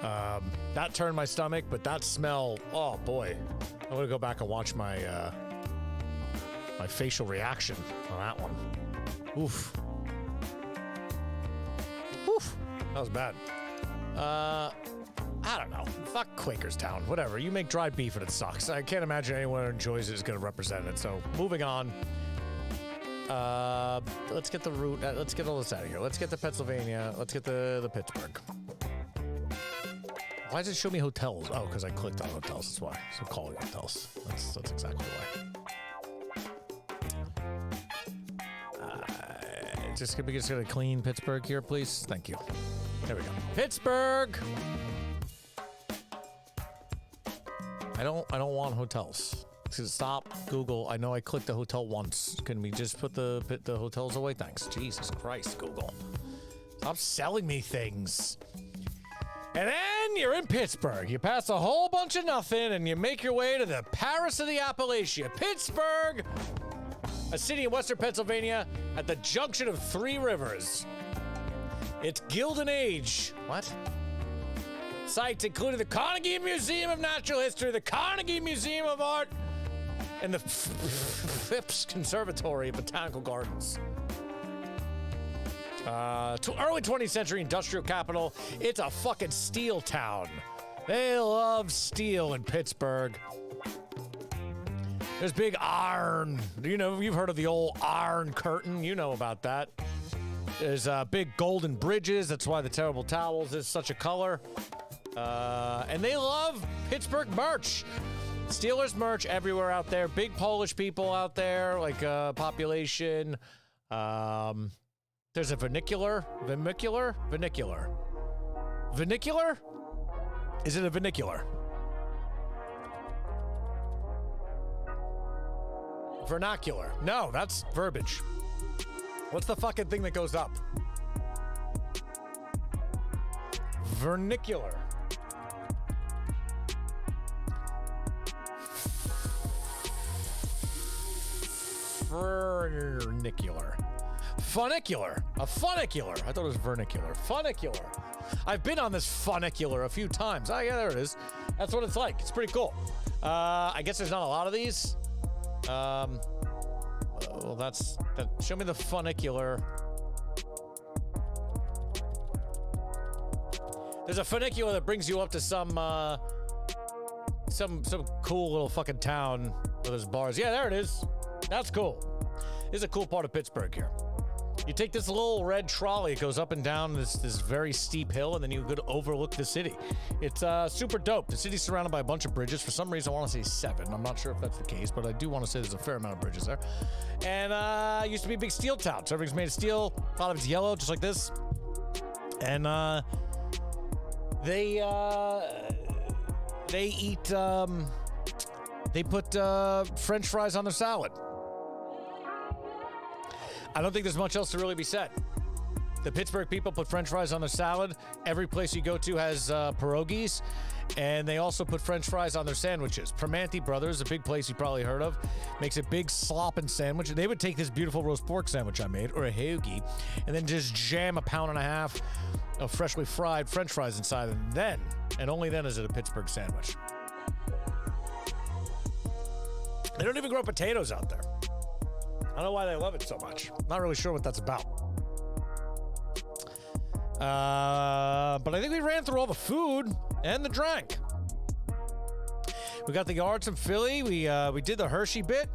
That turned my stomach, but that smell, oh boy. I'm going to go back and watch my my facial reaction on that one. Oof. Oof. That was bad. I don't know. Fuck Quakerstown. Whatever. You make dried beef and it sucks. I can't imagine anyone who enjoys it is going to represent it. So, moving on. Let's get the route. Let's get all this out of here. Let's get to Pennsylvania. Let's get the Pittsburgh. Why does it show me hotels? Oh, because I clicked on hotels. That's why. So calling hotels. That's exactly why. Just gonna clean Pittsburgh here, please. Thank you. There we go. Pittsburgh. I don't want hotels. Stop Google. I know I clicked the hotel once. Can we just put the hotels away? Thanks. Jesus Christ, Google. Stop selling me things. And then you're in Pittsburgh. You pass a whole bunch of nothing and you make your way to the Paris of the Appalachia. Pittsburgh, a city in western Pennsylvania at the junction of three rivers. Its Gilded Age. What? Sites including the Carnegie Museum of Natural History, the Carnegie Museum of Art, and the Phipps Conservatory of Botanical Gardens. Early 20th century industrial capital. It's a fucking steel town. They love steel in Pittsburgh. There's big iron. You know, you've heard of the old Iron Curtain. You know about that. There's big golden bridges. That's why the Terrible Towels is such a color. And they love Pittsburgh merch. Steelers merch everywhere out there. Big Polish people out there, like population. There's a vernacular? Vernacular? Is it a vernacular? Vernacular. No, that's verbiage. What's the fucking thing that goes up? Vernacular. Funicular. A funicular. I thought it was vernacular. Funicular. I've been on this funicular a few times. Oh, yeah, there it is. That's what it's like. It's pretty cool. I guess there's not a lot of these. Well, show me the funicular. There's a funicular that brings you up to some cool little fucking town where there's bars. Yeah, there it is. That's cool. This is a cool part of Pittsburgh here. You take this little red trolley, it goes up and down this very steep hill, and then you could overlook the city. It's super dope. The city's surrounded by a bunch of bridges. For some reason, I want to say 7. I'm not sure if that's the case, but I do want to say there's a fair amount of bridges there. And it used to be a big steel town, so everything's made of steel. A lot of it's yellow, just like this. And they put French fries on their salad. I don't think there's much else to really be said. The Pittsburgh people put French fries on their salad. Every place you go to has pierogies, and they also put French fries on their sandwiches. Primanti Brothers, a big place you probably heard of, makes a big slopping sandwich. They would take this beautiful roast pork sandwich I made, or a hoagie, and then just jam 1.5 pounds of freshly fried French fries inside, and then, and only then, is it a Pittsburgh sandwich. They don't even grow potatoes out there. I don't know why they love it so much. Not really sure what that's about. But I think we ran through all the food and the drink. We got the yards from Philly. We did the Hershey bit.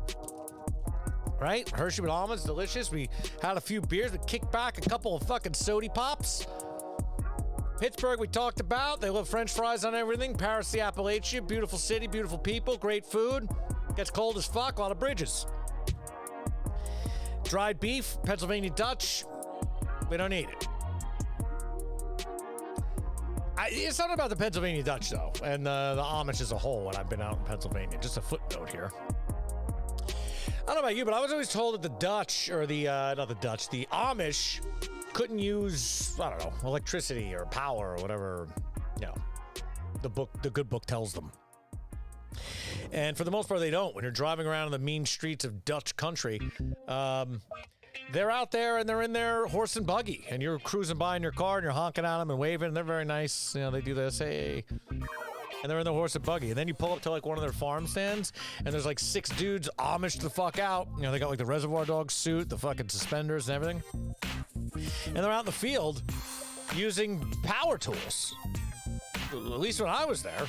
Right? Hershey with almonds, delicious. We had a few beers. We kicked back a couple of fucking sody pops. Pittsburgh we talked about. They love French fries on everything. Paris, the Appalachia. Beautiful city, beautiful people, great food. Gets cold as fuck, a lot of bridges. Dried beef, Pennsylvania Dutch. We don't need it. It's something about the Pennsylvania Dutch, though, and the Amish as a whole when I've been out in Pennsylvania. Just a footnote here. I don't know about you, but I was always told that the Dutch, or the Amish couldn't use, I don't know, electricity or power or whatever, the good book tells them. And for the most part, they don't. When you're driving around in the mean streets of Dutch country, they're out there and they're in their horse and buggy, and you're cruising by in your car and you're honking at them and waving, and they're very nice. They do this, hey, and they're in their horse and buggy. And then you pull up to like one of their farm stands, and there's like 6 dudes Amish the fuck out. They got like the Reservoir Dogs suit, the fucking suspenders and everything, and they're out in the field using power tools. At least when I was there.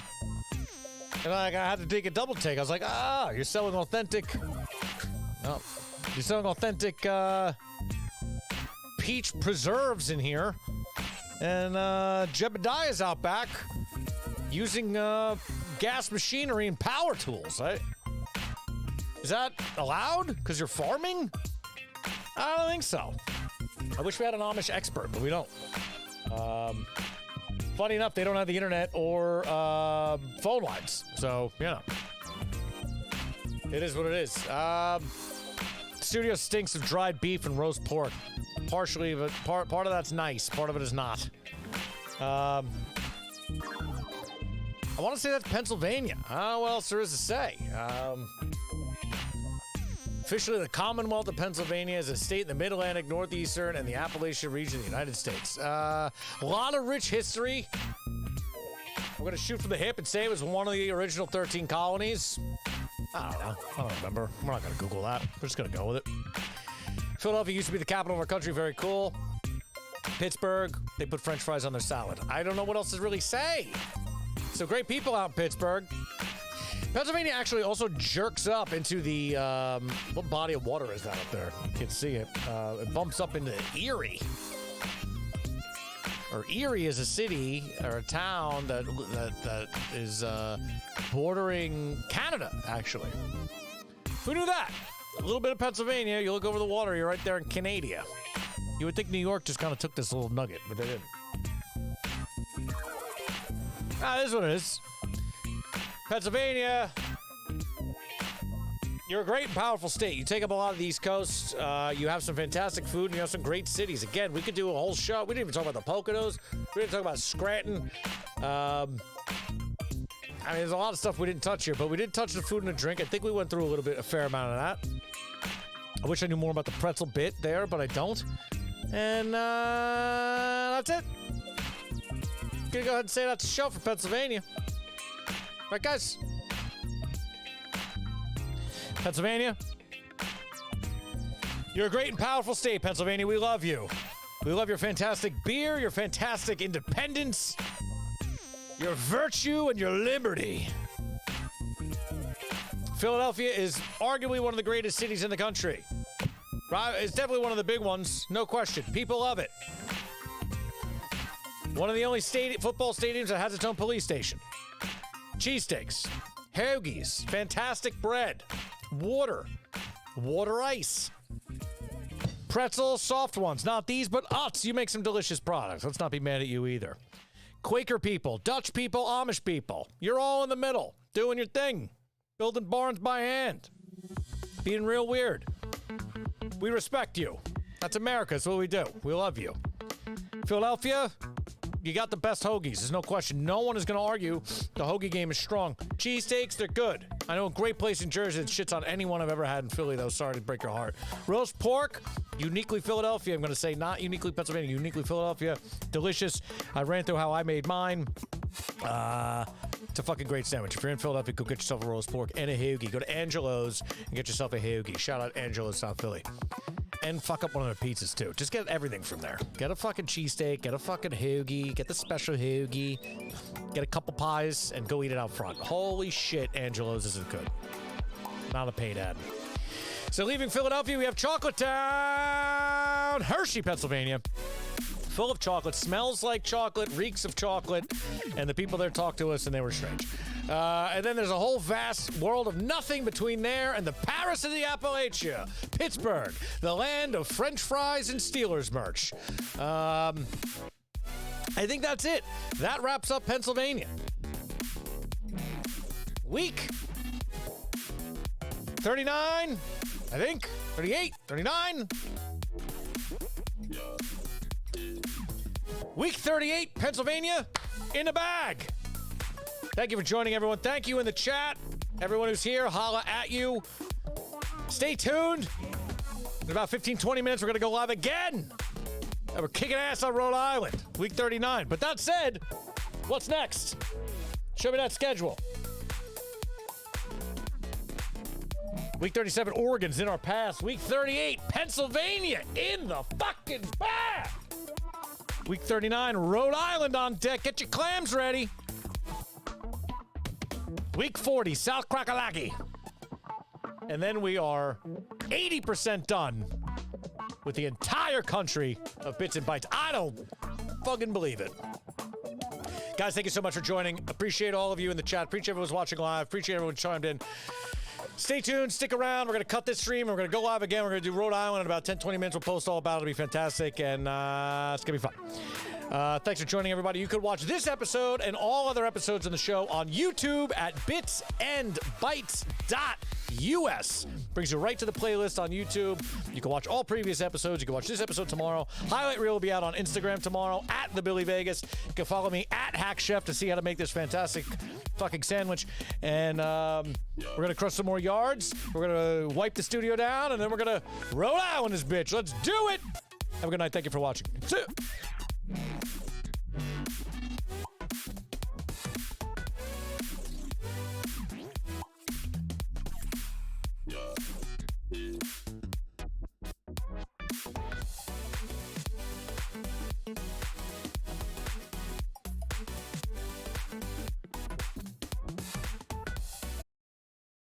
And I had to take a double take. I was like, you're selling authentic. Oh, you're selling authentic peach preserves in here. And Jebediah's out back using gas machinery and power tools. Is that allowed? Because you're farming? I don't think so. I wish we had an Amish expert, but we don't. Funny enough, they don't have the internet or phone lines. So, it is what it is. Studio stinks of dried beef and roast pork. Partially, but part of that's nice. Part of it is not. I want to say that's Pennsylvania. What else there is to say? Officially, the Commonwealth of Pennsylvania is a state in the Mid-Atlantic, Northeastern, and the Appalachian region of the United States. A lot of rich history. We're going to shoot from the hip and say it was one of the original 13 colonies. I don't know. I don't remember. We're not going to Google that. We're just going to go with it. Philadelphia used to be the capital of our country. Very cool. Pittsburgh, they put French fries on their salad. I don't know what else to really say. So great people out in Pittsburgh. Pennsylvania actually also jerks up into the, what body of water is that up there? You can't see it. It bumps up into Erie. Or Erie is a city or a town that is bordering Canada, actually. Who knew that? A little bit of Pennsylvania, you look over the water, you're right there in Canada. You would think New York just kind of took this little nugget, but they didn't. It is what it is. Pennsylvania, you're a great and powerful state. You take up a lot of the East Coast. You have some fantastic food, and you have some great cities. Again, we could do a whole show. We didn't even talk about the Poconos. We didn't talk about Scranton. There's a lot of stuff we didn't touch here, but we did touch the food and the drink. I think we went through a fair amount of that. I wish I knew more about the pretzel bit there, but I don't. And that's it. Gonna go ahead and say that's the show for Pennsylvania. Right, guys? Pennsylvania, you're a great and powerful state, Pennsylvania. We love you. We love your fantastic beer, your fantastic independence, your virtue, and your liberty. Philadelphia is arguably one of the greatest cities in the country. It's definitely one of the big ones, no question. People love it. One of the only football stadiums that has its own police station. Cheesesteaks, hoagies, fantastic bread, water ice, pretzels, soft ones. Not these, but Utz. You make some delicious products. Let's not be mad at you either. Quaker people, Dutch people, Amish people. You're all in the middle, doing your thing. Building barns by hand. Being real weird. We respect you. That's America. That's what we do. We love you. Philadelphia, you got the best hoagies. There's no question. No one is going to argue the hoagie game is strong. Cheesesteaks, they're good. I know a great place in Jersey that shits on anyone I've ever had in Philly, though. Sorry to break your heart. Roast pork, uniquely Philadelphia. I'm going to say not uniquely Pennsylvania, uniquely Philadelphia. Delicious. I ran through how I made mine. It's a fucking great sandwich. If you're in Philadelphia, go get yourself a roast pork and a hoagie. Go to Angelo's and get yourself a hoagie. Shout out Angelo's, South Philly. And fuck up one of their pizzas, too. Just get everything from there. Get a fucking cheesesteak, get a fucking hoagie, get the special hoagie, get a couple pies, and go eat it out front. Holy shit, Angelo's isn't good. Not a paid ad. So leaving Philadelphia, we have Chocolate Town, Hershey, Pennsylvania. Full of chocolate, smells like chocolate, reeks of chocolate, and the people there talked to us and they were strange. And then there's a whole vast world of nothing between there and the Paris of the Appalachia, Pittsburgh, the land of French fries and Steelers merch. I think that's it. That wraps up Pennsylvania. Week 39, I think, 38, 39. Week 38, Pennsylvania, in the bag. Thank you for joining, everyone. Thank you in the chat. Everyone who's here, holla at you. Stay tuned. In about 15, 20 minutes, we're going to go live again. And we're kicking ass on Rhode Island, week 39. But that said, what's next? Show me that schedule. Week 37, Oregon's in our past. Week 38, Pennsylvania in the fucking bag. Week 39, Rhode Island on deck. Get your clams ready. Week 40, South Kakalaki. And then we are 80% done with the entire country of Bits and Bytes. I don't fucking believe it. Guys, thank you so much for joining. Appreciate all of you in the chat. Appreciate everyone's watching live. Appreciate everyone chimed in. Stay tuned. Stick around. We're going to cut this stream. We're going to go live again. We're going to do Rhode Island in about 10, 20 minutes. We'll post all about it. It'll be fantastic. And it's going to be fun. Thanks for joining, everybody. You could watch this episode and all other episodes in the show on YouTube at bitsandbytes.us. Brings you right to the playlist on YouTube. You can watch all previous episodes. You can watch this episode tomorrow. Highlight reel will be out on Instagram tomorrow at the Billy Vegas. You can follow me at Hack Chef to see how to make this fantastic fucking sandwich. And we're going to crush some more yards. We're going to wipe the studio down, and then we're going to Rhode Island this bitch. Let's do it. Have a good night. Thank you for watching. See ya.